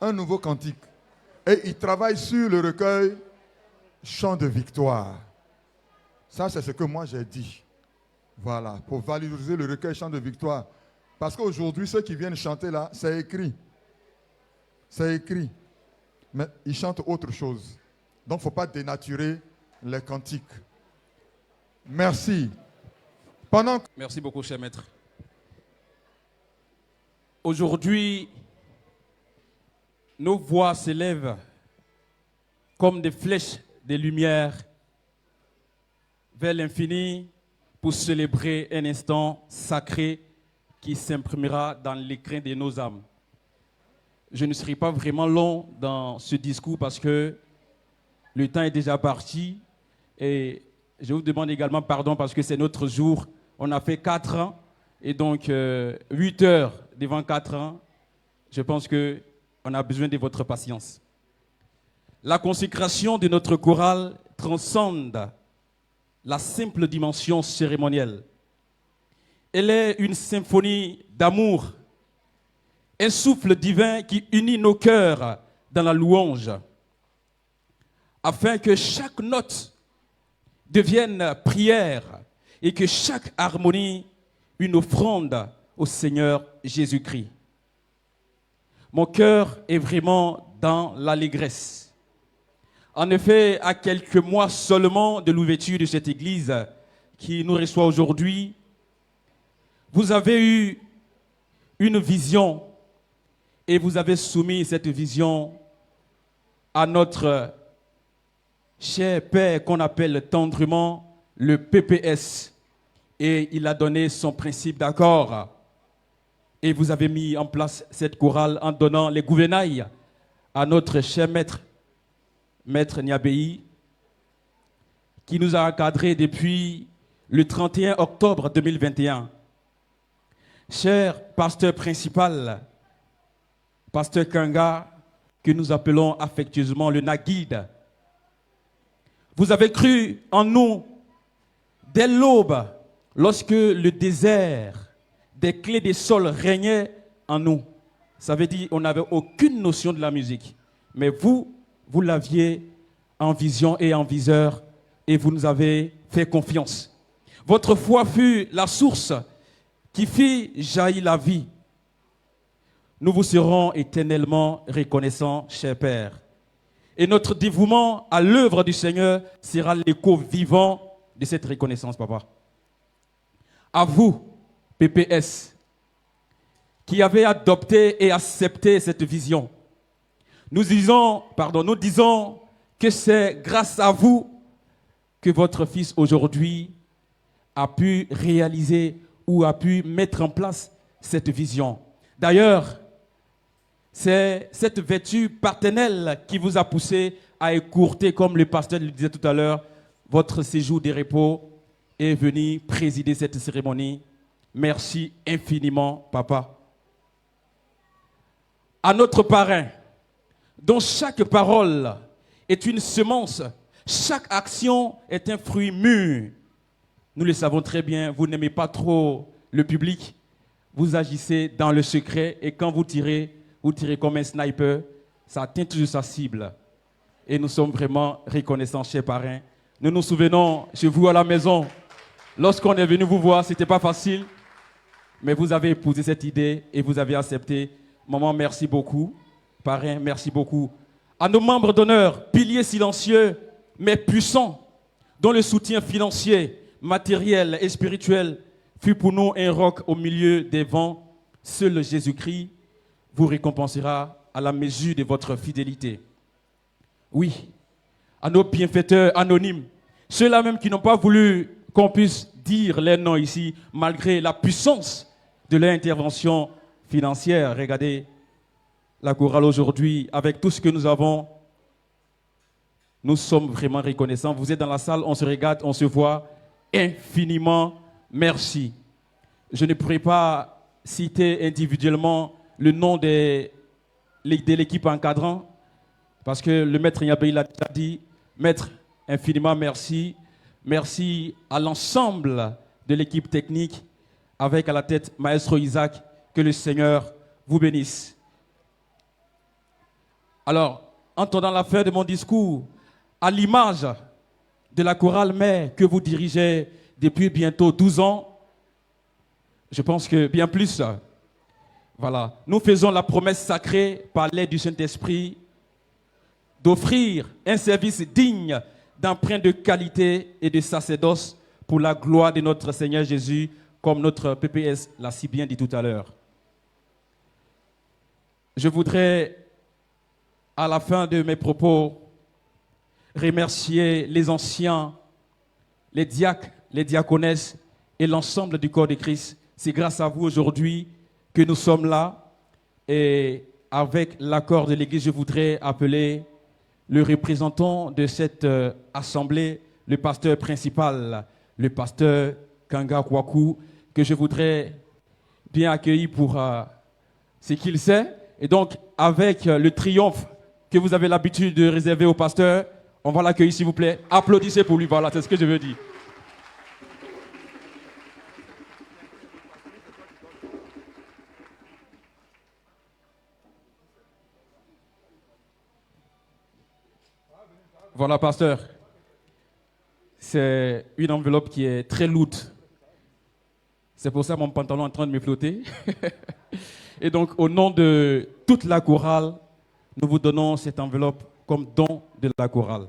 un nouveau cantique. Et ils travaillent sur le recueil Chant de victoire. Ça, c'est ce que moi j'ai dit. Voilà, pour valoriser le recueil Chant de victoire. Parce qu'aujourd'hui, ceux qui viennent chanter là, c'est écrit. C'est écrit. Mais ils chantent autre chose. Donc, il ne faut pas dénaturer les cantiques. Merci. Merci beaucoup, cher maître. Aujourd'hui, nos voix s'élèvent comme des flèches de lumière vers l'infini pour célébrer un instant sacré qui s'imprimera dans l'écrin de nos âmes. Je ne serai pas vraiment long dans ce discours parce que le temps est déjà parti et je vous demande également pardon parce que c'est notre jour. On a fait 4 ans et donc 8 heures devant 4 ans. Je pense qu'on a besoin de votre patience. La consécration de notre chorale transcende la simple dimension cérémonielle. Elle est une symphonie d'amour, un souffle divin qui unit nos cœurs dans la louange, afin que chaque note devienne prière et que chaque harmonie une offrande au Seigneur Jésus-Christ. Mon cœur est vraiment dans l'allégresse. En effet, à quelques mois seulement de l'ouverture de cette église qui nous reçoit aujourd'hui, vous avez eu une vision et vous avez soumis cette vision à notre cher Père qu'on appelle tendrement le PPS. Et il a donné son principe d'accord. Et vous avez mis en place cette chorale en donnant les gouvernails à notre cher maître, Maître Niabéi, qui nous a encadrés depuis le 31 octobre 2021. Cher pasteur principal, pasteur Kanga, que nous appelons affectueusement le Naguide, vous avez cru en nous dès l'aube, lorsque le désert des clés des sols régnait en nous. Ça veut dire qu'on n'avait aucune notion de la musique. Mais vous l'aviez en vision et en viseur et vous nous avez fait confiance. Votre foi fut la source qui fit jaillir la vie. Nous vous serons éternellement reconnaissants, cher Père. Et notre dévouement à l'œuvre du Seigneur sera l'écho vivant de cette reconnaissance, Papa. À vous, PPS, qui avez adopté et accepté cette vision. Nous disons que c'est grâce à vous que votre fils aujourd'hui a pu réaliser ou a pu mettre en place cette vision. D'ailleurs, c'est cette vertu paternelle qui vous a poussé à écourter, comme le pasteur le disait tout à l'heure, votre séjour de repos et venir présider cette cérémonie. Merci infiniment, Papa. À notre parrain, dont chaque parole est une semence, chaque action est un fruit mûr. Nous le savons très bien, vous n'aimez pas trop le public, vous agissez dans le secret et quand vous tirez comme un sniper, ça atteint toujours sa cible. Et nous sommes vraiment reconnaissants, cher parrain. Nous nous souvenons chez vous à la maison, lorsqu'on est venu vous voir, ce n'était pas facile, mais vous avez épousé cette idée et vous avez accepté. Maman, merci beaucoup. Parrain, merci beaucoup. À nos membres d'honneur, piliers silencieux, mais puissants, dont le soutien financier, matériel et spirituel fut pour nous un roc au milieu des vents, seul Jésus-Christ vous récompensera à la mesure de votre fidélité. Oui, à nos bienfaiteurs anonymes, ceux-là même qui n'ont pas voulu qu'on puisse dire les noms ici, malgré la puissance de leur intervention financière. Regardez la chorale aujourd'hui, avec tout ce que nous avons, nous sommes vraiment reconnaissants. Vous êtes dans la salle, on se regarde, on se voit. Infiniment merci. Je ne pourrais pas citer individuellement le nom de l'équipe encadrant, parce que le maître Niabéi l'a dit. Maître, infiniment merci. Merci à l'ensemble de l'équipe technique, avec à la tête Maestro Isaac. Que le Seigneur vous bénisse. Alors, entendant la fin de mon discours, à l'image de la chorale mère que vous dirigez depuis bientôt 12 ans, je pense que bien plus, voilà, nous faisons la promesse sacrée par l'aide du Saint-Esprit d'offrir un service digne d'emprunt de qualité et de sacerdoce pour la gloire de notre Seigneur Jésus, comme notre PPS l'a si bien dit tout à l'heure. Je voudrais, à la fin de mes propos, remercier les anciens, les diacres, les diaconesses et l'ensemble du corps de Christ. C'est grâce à vous aujourd'hui que nous sommes là. Et avec l'accord de l'Église, je voudrais appeler le représentant de cette assemblée, le pasteur principal, le pasteur Kanga Kwaku, que je voudrais bien accueillir pour ce qu'il sait. Et donc, avec le triomphe que vous avez l'habitude de réserver au pasteur, on va l'accueillir, s'il vous plaît. Applaudissez pour lui, voilà, c'est ce que je veux dire. Voilà, pasteur. C'est une enveloppe qui est très lourde. C'est pour ça que mon pantalon est en train de me flotter. Et donc, au nom de toute la chorale, nous vous donnons cette enveloppe comme don de la chorale.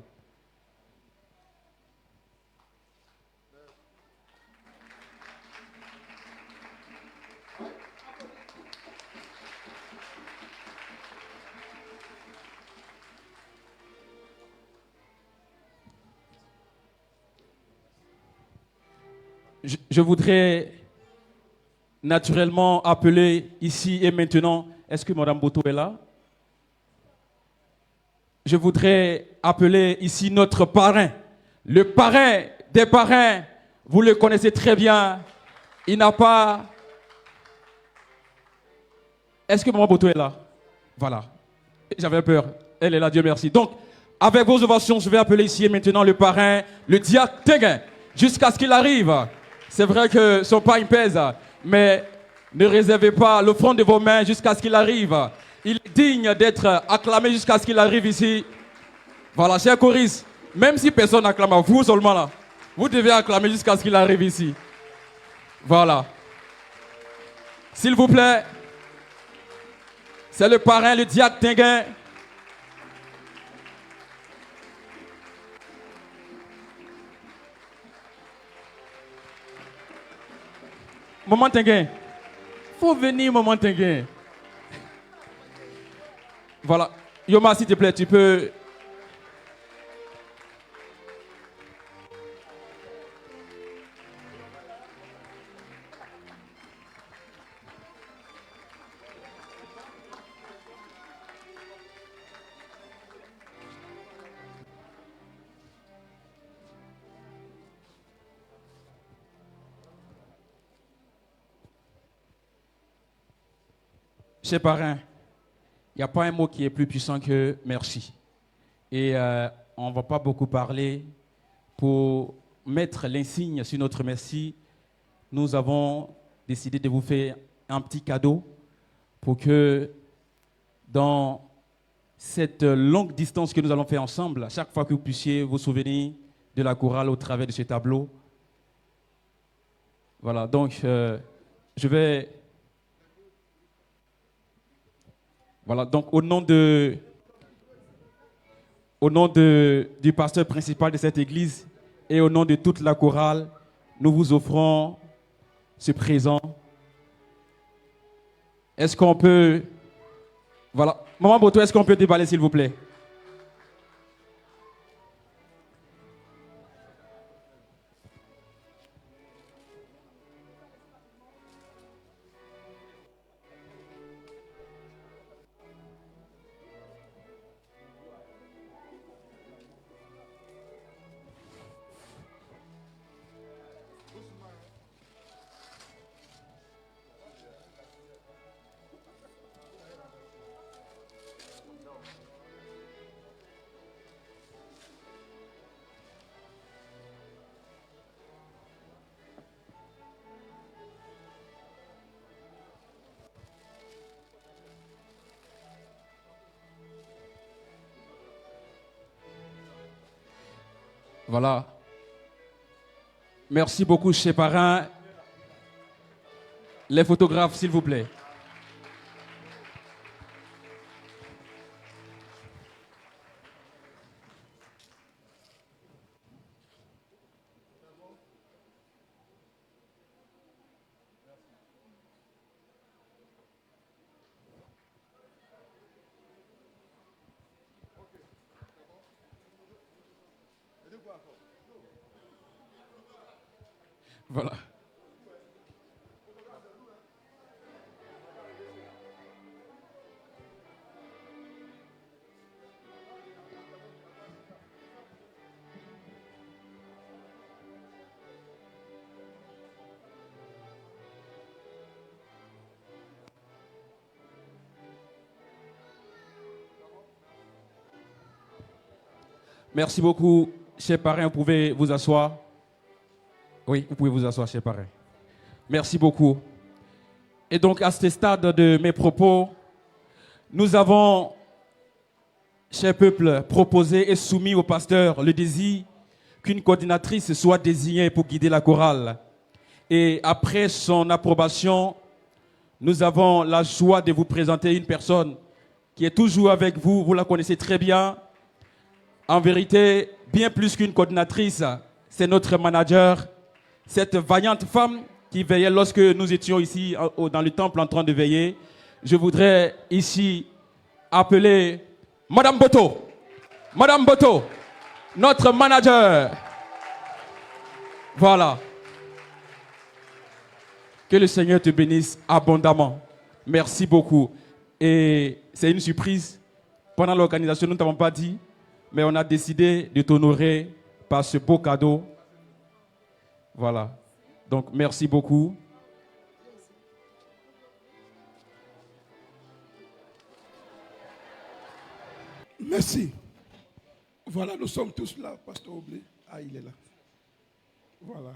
Je voudrais naturellement appeler ici et maintenant, est-ce que Mme Boto est là? Je voudrais appeler ici notre parrain, le parrain des parrains, vous le connaissez très bien, il n'a pas... Est-ce que Mme Boto est là? Voilà, j'avais peur, elle est là, Dieu merci. Donc, avec vos ovations, je vais appeler ici et maintenant le parrain, le diacre Tenguin, jusqu'à ce qu'il arrive. C'est vrai que son pain pèse, mais ne réservez pas l'offrande de vos mains jusqu'à ce qu'il arrive. Il est digne d'être acclamé jusqu'à ce qu'il arrive ici. Voilà, cher choriste, même si personne n'acclame, vous seulement là, vous devez acclamer jusqu'à ce qu'il arrive ici. Voilà. S'il vous plaît, c'est le parrain, le diacre Tenguin. Maman Tenguin, faut venir, Maman Tenguin. Voilà. Yoma, s'il te plaît, tu peux... Cher parrain, il n'y a pas un mot qui est plus puissant que merci. Et on ne va pas beaucoup parler. Pour mettre l'insigne sur notre merci, nous avons décidé de vous faire un petit cadeau pour que dans cette longue distance que nous allons faire ensemble, à chaque fois que vous puissiez vous souvenir de la chorale au travers de ce tableau. Voilà, donc je vais... Voilà, donc au nom du pasteur principal de cette église et au nom de toute la chorale, nous vous offrons ce présent. Est-ce qu'on peut... Voilà, Maman Boto, est-ce qu'on peut déballer s'il vous plaît? Voilà. Merci beaucoup, cher parrain. Les photographes, s'il vous plaît. Voilà. Merci beaucoup, cher parrain. Vous pouvez vous asseoir. Oui, vous pouvez vous asseoir, cher parrain. Merci beaucoup. Et donc, à ce stade de mes propos, nous avons cher peuple, proposé et soumis au pasteur le désir qu'une coordinatrice soit désignée pour guider la chorale. Et après son approbation, nous avons la joie de vous présenter une personne qui est toujours avec vous. Vous la connaissez très bien. En vérité, bien plus qu'une coordinatrice, c'est notre manager, cette vaillante femme qui veillait lorsque nous étions ici dans le temple en train de veiller. Je voudrais ici appeler Madame Boto. Madame Boto, notre manager. Voilà. Que le Seigneur te bénisse abondamment. Merci beaucoup. Et c'est une surprise. Pendant l'organisation, nous ne t'avons pas dit, mais on a décidé de t'honorer par ce beau cadeau. Voilà. Donc, merci beaucoup. Merci. Voilà, nous sommes tous là, Pasteur Oblé. Ah, il est là. Voilà.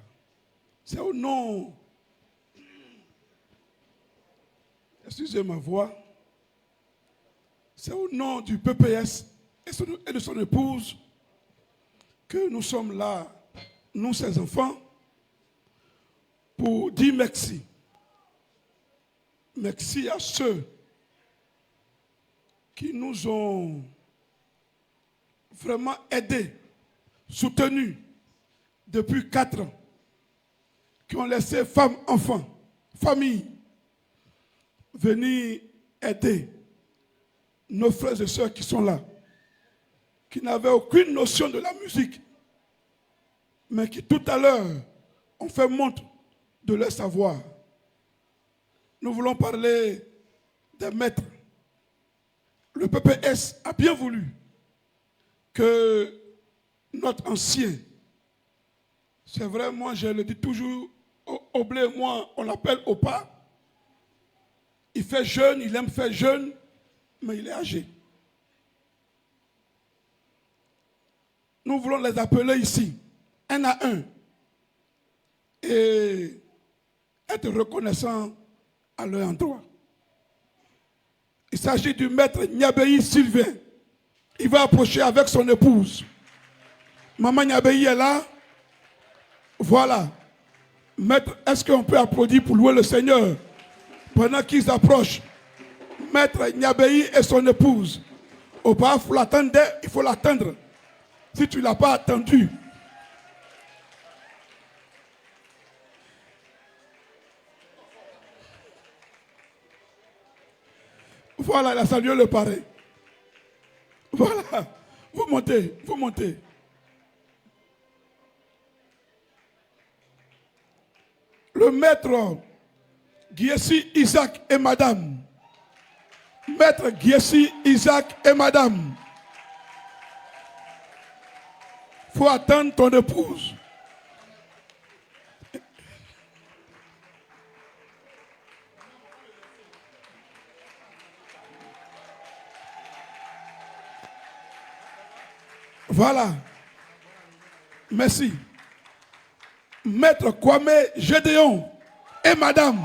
C'est au nom, excusez ma voix, c'est au nom du PPS et de son épouse que nous sommes là, nous ses enfants, pour dire merci. Merci à ceux qui nous ont vraiment aidés, soutenus depuis 4 ans, qui ont laissé femmes, enfants, familles, venir aider nos frères et sœurs qui sont là, qui n'avaient aucune notion de la musique, mais qui tout à l'heure ont fait montre de leur savoir. Nous voulons parler des maîtres. Le PPS a bien voulu que notre ancien, c'est vrai, moi je le dis toujours, Oblé, moi on l'appelle Opa. Il fait jeune, il aime faire jeune, mais il est âgé. Nous voulons les appeler ici, un à un, et être reconnaissants à leur endroit. Il s'agit du maître Niabéi Sylvain. Il va approcher avec son épouse. Maman Niabéi est là. Voilà. Maître, est-ce qu'on peut applaudir pour louer le Seigneur pendant qu'ils approchent? Maître Niabéi et son épouse. Au pas, il faut l'attendre. Si tu ne l'as pas attendu. Voilà, il a salué le parrain. Voilà. Vous montez, vous montez. Le maître Giessi Isaac et madame. Maître Giessi Isaac et madame. Il faut attendre ton épouse. Voilà. Merci. Maître Kwame Gédéon et madame.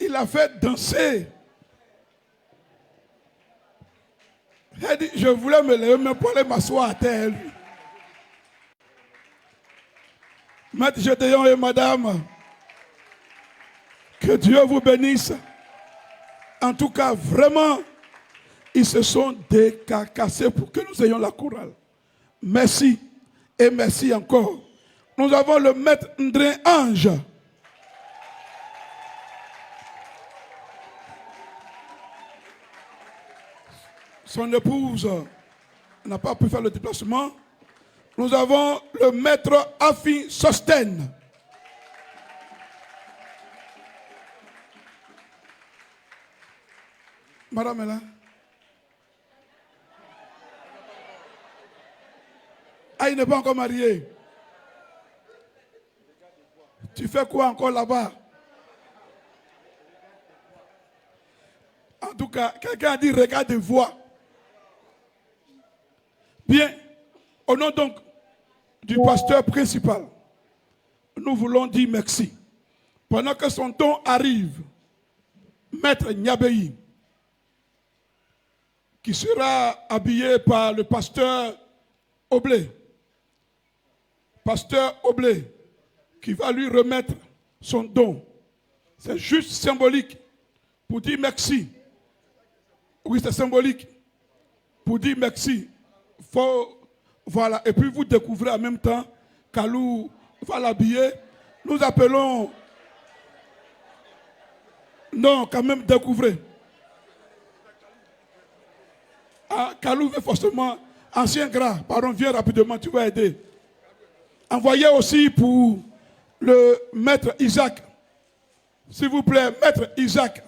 Il a fait danser. Il a dit, je voulais me lever, mais pour aller m'asseoir à terre. Lui. Maître Gédéon et madame, que Dieu vous bénisse. En tout cas, vraiment, ils se sont décarcassés pour que nous ayons la chorale. Merci et merci encore. Nous avons le maître André Ange. Son épouse n'a pas pu faire le déplacement. Nous avons le maître Afi Sosten. Madame est là. Ah, il n'est pas encore marié. Tu fais quoi encore là-bas? En tout cas, quelqu'un a dit regard de voix. Bien. Au nom donc du pasteur principal, nous voulons dire merci. Pendant que son don arrive, Maître Niabéi, qui sera habillé par le pasteur Oblé, qui va lui remettre son don. C'est juste symbolique pour dire merci. Oui, c'est symbolique pour dire merci. Voilà. Et puis vous découvrez en même temps qu'Alou va l'habiller. Nous appelons... Non, quand même découvrez. Ah, Kalou veut forcément... Ancien gras, pardon, viens rapidement, tu vas aider. Envoyez aussi pour le maître Isaac. S'il vous plaît, maître Isaac.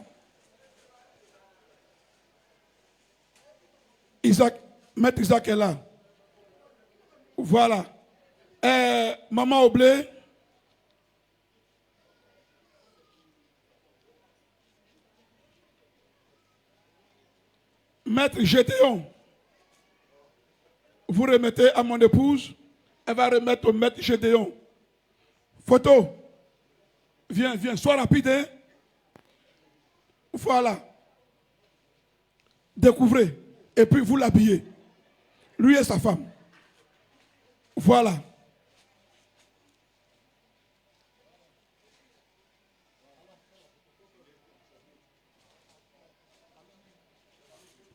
Maître Isaac est là. Voilà. Maman Oblé. Maître Gédéon. Vous remettez à mon épouse. Elle va remettre au maître Gédéon. Photo. Viens, sois rapide. Hein? Voilà. Découvrez. Et puis vous l'habillez. Lui et sa femme. Voilà.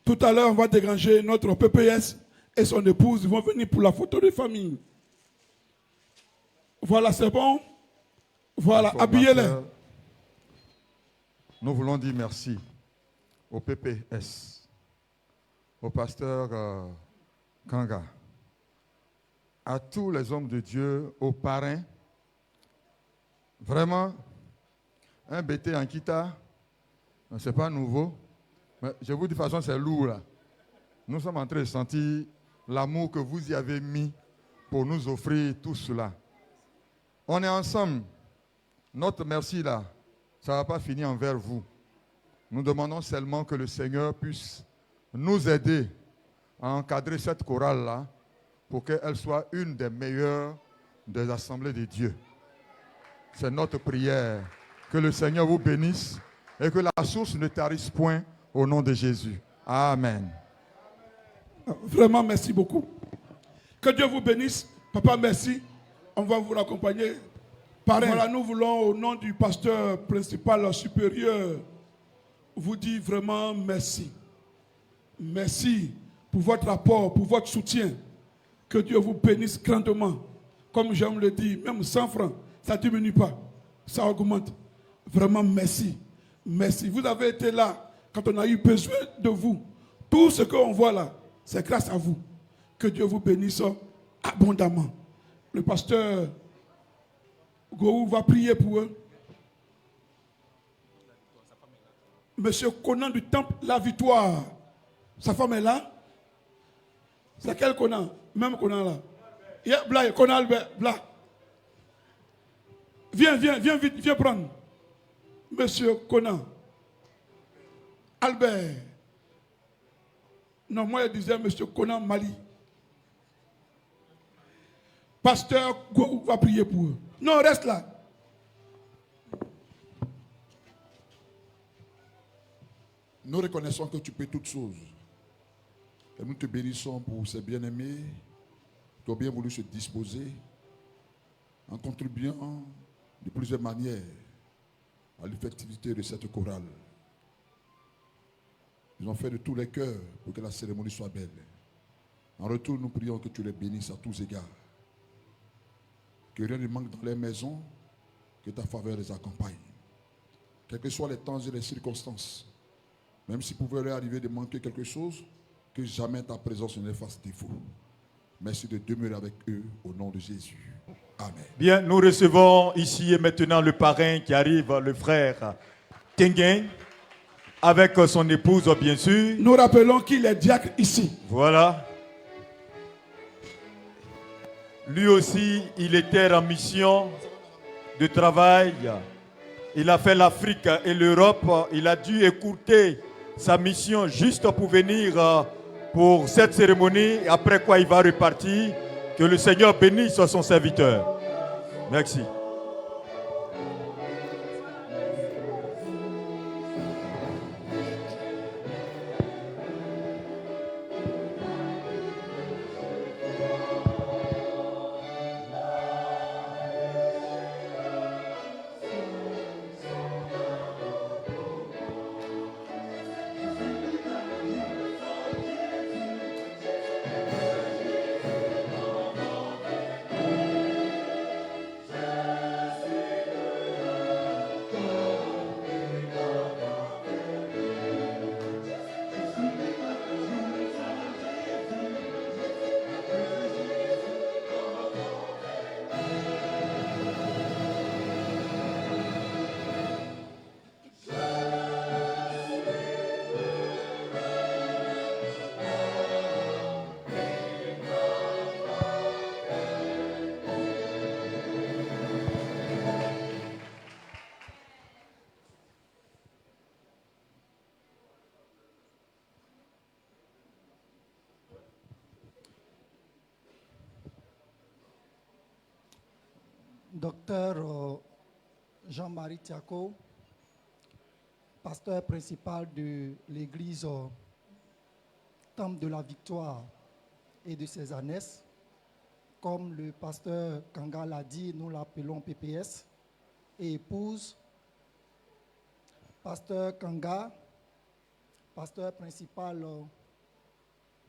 Tout à l'heure, on va dégranger notre PPS et son épouse. Ils vont venir pour la photo de famille. Voilà, c'est bon. Voilà, habillez-les. Nous voulons dire merci au PPS, au pasteur Kanga, à tous les hommes de Dieu, aux parrains. Vraiment, un BT en Kita, ce n'est pas nouveau. Mais je vous dis de toute façon, c'est lourd là. Nous sommes en train de sentir l'amour que vous y avez mis pour nous offrir tout cela. On est ensemble. Notre merci là, ça ne va pas finir envers vous. Nous demandons seulement que le Seigneur puisse nous aider à encadrer cette chorale là pour qu'elle soit une des meilleures des assemblées de Dieu. C'est notre prière. Que le Seigneur vous bénisse et que la source ne tarisse point au nom de Jésus. Amen. Vraiment, merci beaucoup. Que Dieu vous bénisse. Papa, merci. On va vous raccompagner. Pareil. Voilà, nous voulons, au nom du pasteur principal supérieur, vous dire vraiment merci. Merci pour votre apport, pour votre soutien. Que Dieu vous bénisse grandement. Comme j'aime le dire, même 100 francs, ça ne diminue pas. Ça augmente. Vraiment, merci. Merci. Vous avez été là quand on a eu besoin de vous. Tout ce qu'on voit là, c'est grâce à vous. Que Dieu vous bénisse abondamment. Le pasteur Gourou va prier pour eux. Monsieur Conan du Temple, la victoire. Sa femme est là. C'est quel Conan? Même Conan là. Yeah, Bla, Conan Albert, Bla. Viens vite, viens prendre. Monsieur Conan. Albert. Non, moi je disais Monsieur Conan Mali. Pasteur Gourou va prier pour eux. Non, reste là. Nous reconnaissons que tu peux toutes choses. Et nous te bénissons pour ces bien-aimés qui ont bien voulu se disposer en contribuant de plusieurs manières à l'effectivité de cette chorale. Ils ont fait de tous les cœurs pour que la cérémonie soit belle. En retour, nous prions que tu les bénisses à tous égards. Que rien ne manque dans les maisons, que ta faveur les accompagne. Quels que soient les temps et les circonstances, même s'il pouvait leur arriver de manquer quelque chose, que jamais ta présence ne les fasse défaut. Merci de demeurer avec eux au nom de Jésus. Amen. Bien, nous recevons ici et maintenant le parrain qui arrive, le frère Tengen, avec son épouse bien sûr. Nous rappelons qu'il est diacre ici. Voilà. Lui aussi, il était en mission de travail. Il a fait l'Afrique et l'Europe. Il a dû écourter sa mission juste pour venir pour cette cérémonie. Après quoi, il va repartir. Que le Seigneur bénisse son serviteur. Merci. Docteur Jean-Marie Tiako, pasteur principal de l'église Temple de la Victoire et de ses annexes. Comme le pasteur Kanga l'a dit, nous l'appelons PPS, et épouse. Pasteur Kanga, pasteur principal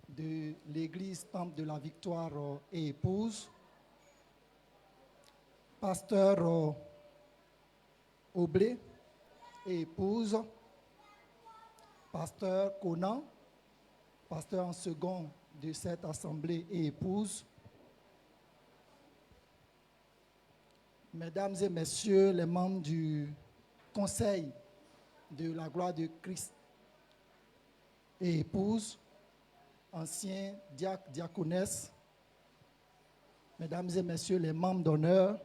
de l'église Temple de la Victoire et épouse. Pasteur Oblé et épouse. Pasteur Conan, pasteur en second de cette assemblée et épouse. Mesdames et messieurs les membres du Conseil de la gloire de Christ et épouse, anciens diacres, diaconesses, mesdames et messieurs les membres d'honneur,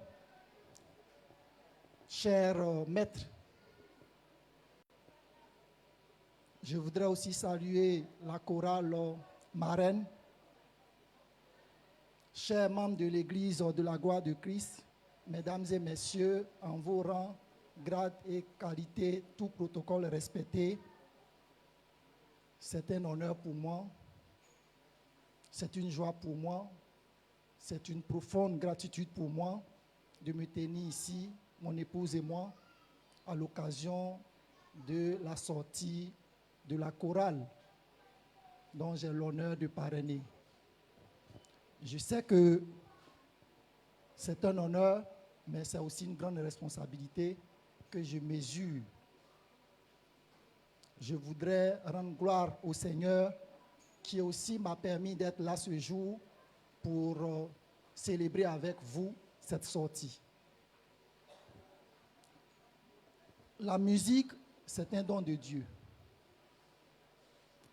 chers maîtres, je voudrais aussi saluer la chorale marraine, chers membres de l'Église de la gloire de Christ, mesdames et messieurs, en vos rangs, grades et qualités, tout protocole respecté, c'est un honneur pour moi, c'est une joie pour moi, c'est une profonde gratitude pour moi de me tenir ici, mon épouse et moi, à l'occasion de la sortie de la chorale dont j'ai l'honneur de parrainer. Je sais que c'est un honneur, mais c'est aussi une grande responsabilité que je mesure. Je voudrais rendre gloire au Seigneur qui aussi m'a permis d'être là ce jour pour célébrer avec vous cette sortie. La musique, c'est un don de Dieu.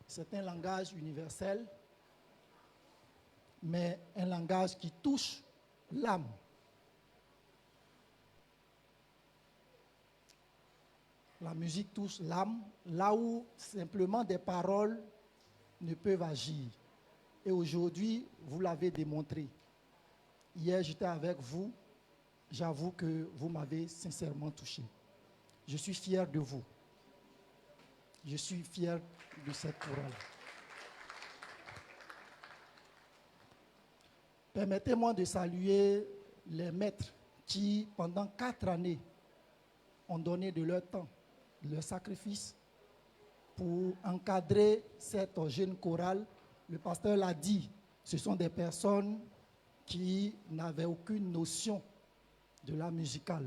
C'est un langage universel, mais un langage qui touche l'âme. La musique touche l'âme, là où simplement des paroles ne peuvent agir. Et aujourd'hui, vous l'avez démontré. Hier, j'étais avec vous. J'avoue que vous m'avez sincèrement touché. Je suis fier de vous. Je suis fier de cette chorale. Permettez-moi de saluer les maîtres qui, pendant 4 années, ont donné de leur temps, de leur sacrifice pour encadrer cette jeune chorale. Le pasteur l'a dit, ce sont des personnes qui n'avaient aucune notion de l'art musical.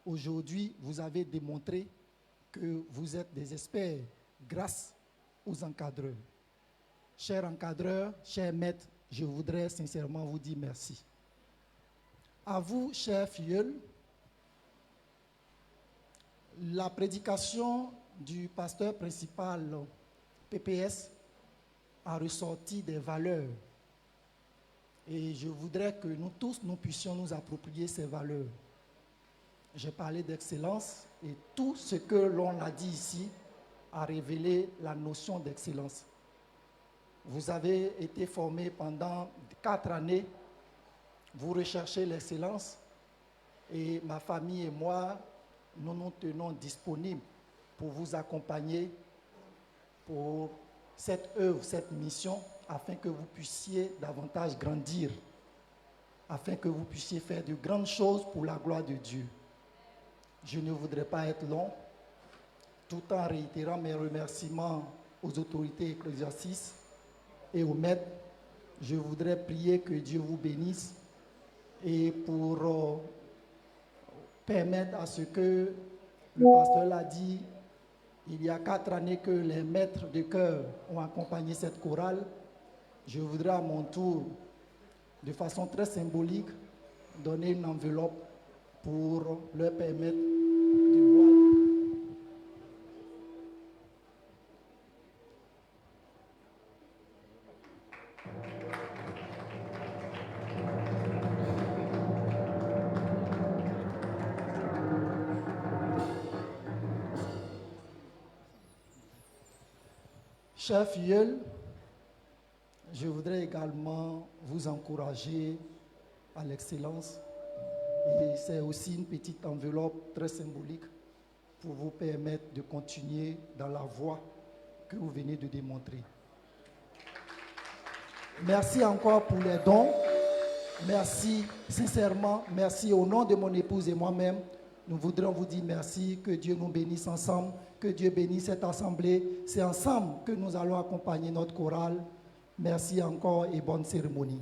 Aujourd'hui, vous avez démontré que vous êtes des experts grâce aux encadreurs. Chers encadreurs, chers maîtres, je voudrais sincèrement vous dire merci. À vous, chers filleuls, la prédication du pasteur principal PPS a ressorti des valeurs. Et je voudrais que nous tous, nous puissions nous approprier ces valeurs. J'ai parlé d'excellence et tout ce que l'on a dit ici a révélé la notion d'excellence. Vous avez été formés pendant 4 années Vous recherchez l'excellence et ma famille et moi, nous nous tenons disponibles pour vous accompagner pour cette œuvre, cette mission, afin que vous puissiez davantage grandir, afin que vous puissiez faire de grandes choses pour la gloire de Dieu. Je ne voudrais pas être long, tout en réitérant mes remerciements aux autorités ecclésiastiques et aux maîtres. Je voudrais prier que Dieu vous bénisse et pour permettre à ce que le pasteur l'a dit, il y a 4 années que les maîtres de chœur ont accompagné cette chorale. Je voudrais à mon tour, de façon très symbolique, donner une enveloppe pour leur permettre de voir. Chers filleuls, je voudrais également vous encourager à l'excellence. Et c'est aussi une petite enveloppe très symbolique pour vous permettre de continuer dans la voie que vous venez de démontrer. Merci encore pour les dons. Merci sincèrement. Merci au nom de mon épouse et moi-même. Nous voudrions vous dire merci, que Dieu nous bénisse ensemble, que Dieu bénisse cette assemblée. C'est ensemble que nous allons accompagner notre chorale. Merci encore et bonne cérémonie.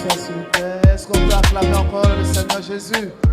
Seigneur, s'il vous plaît. Est-ce qu'on peut acclamer encore le Seigneur Jésus?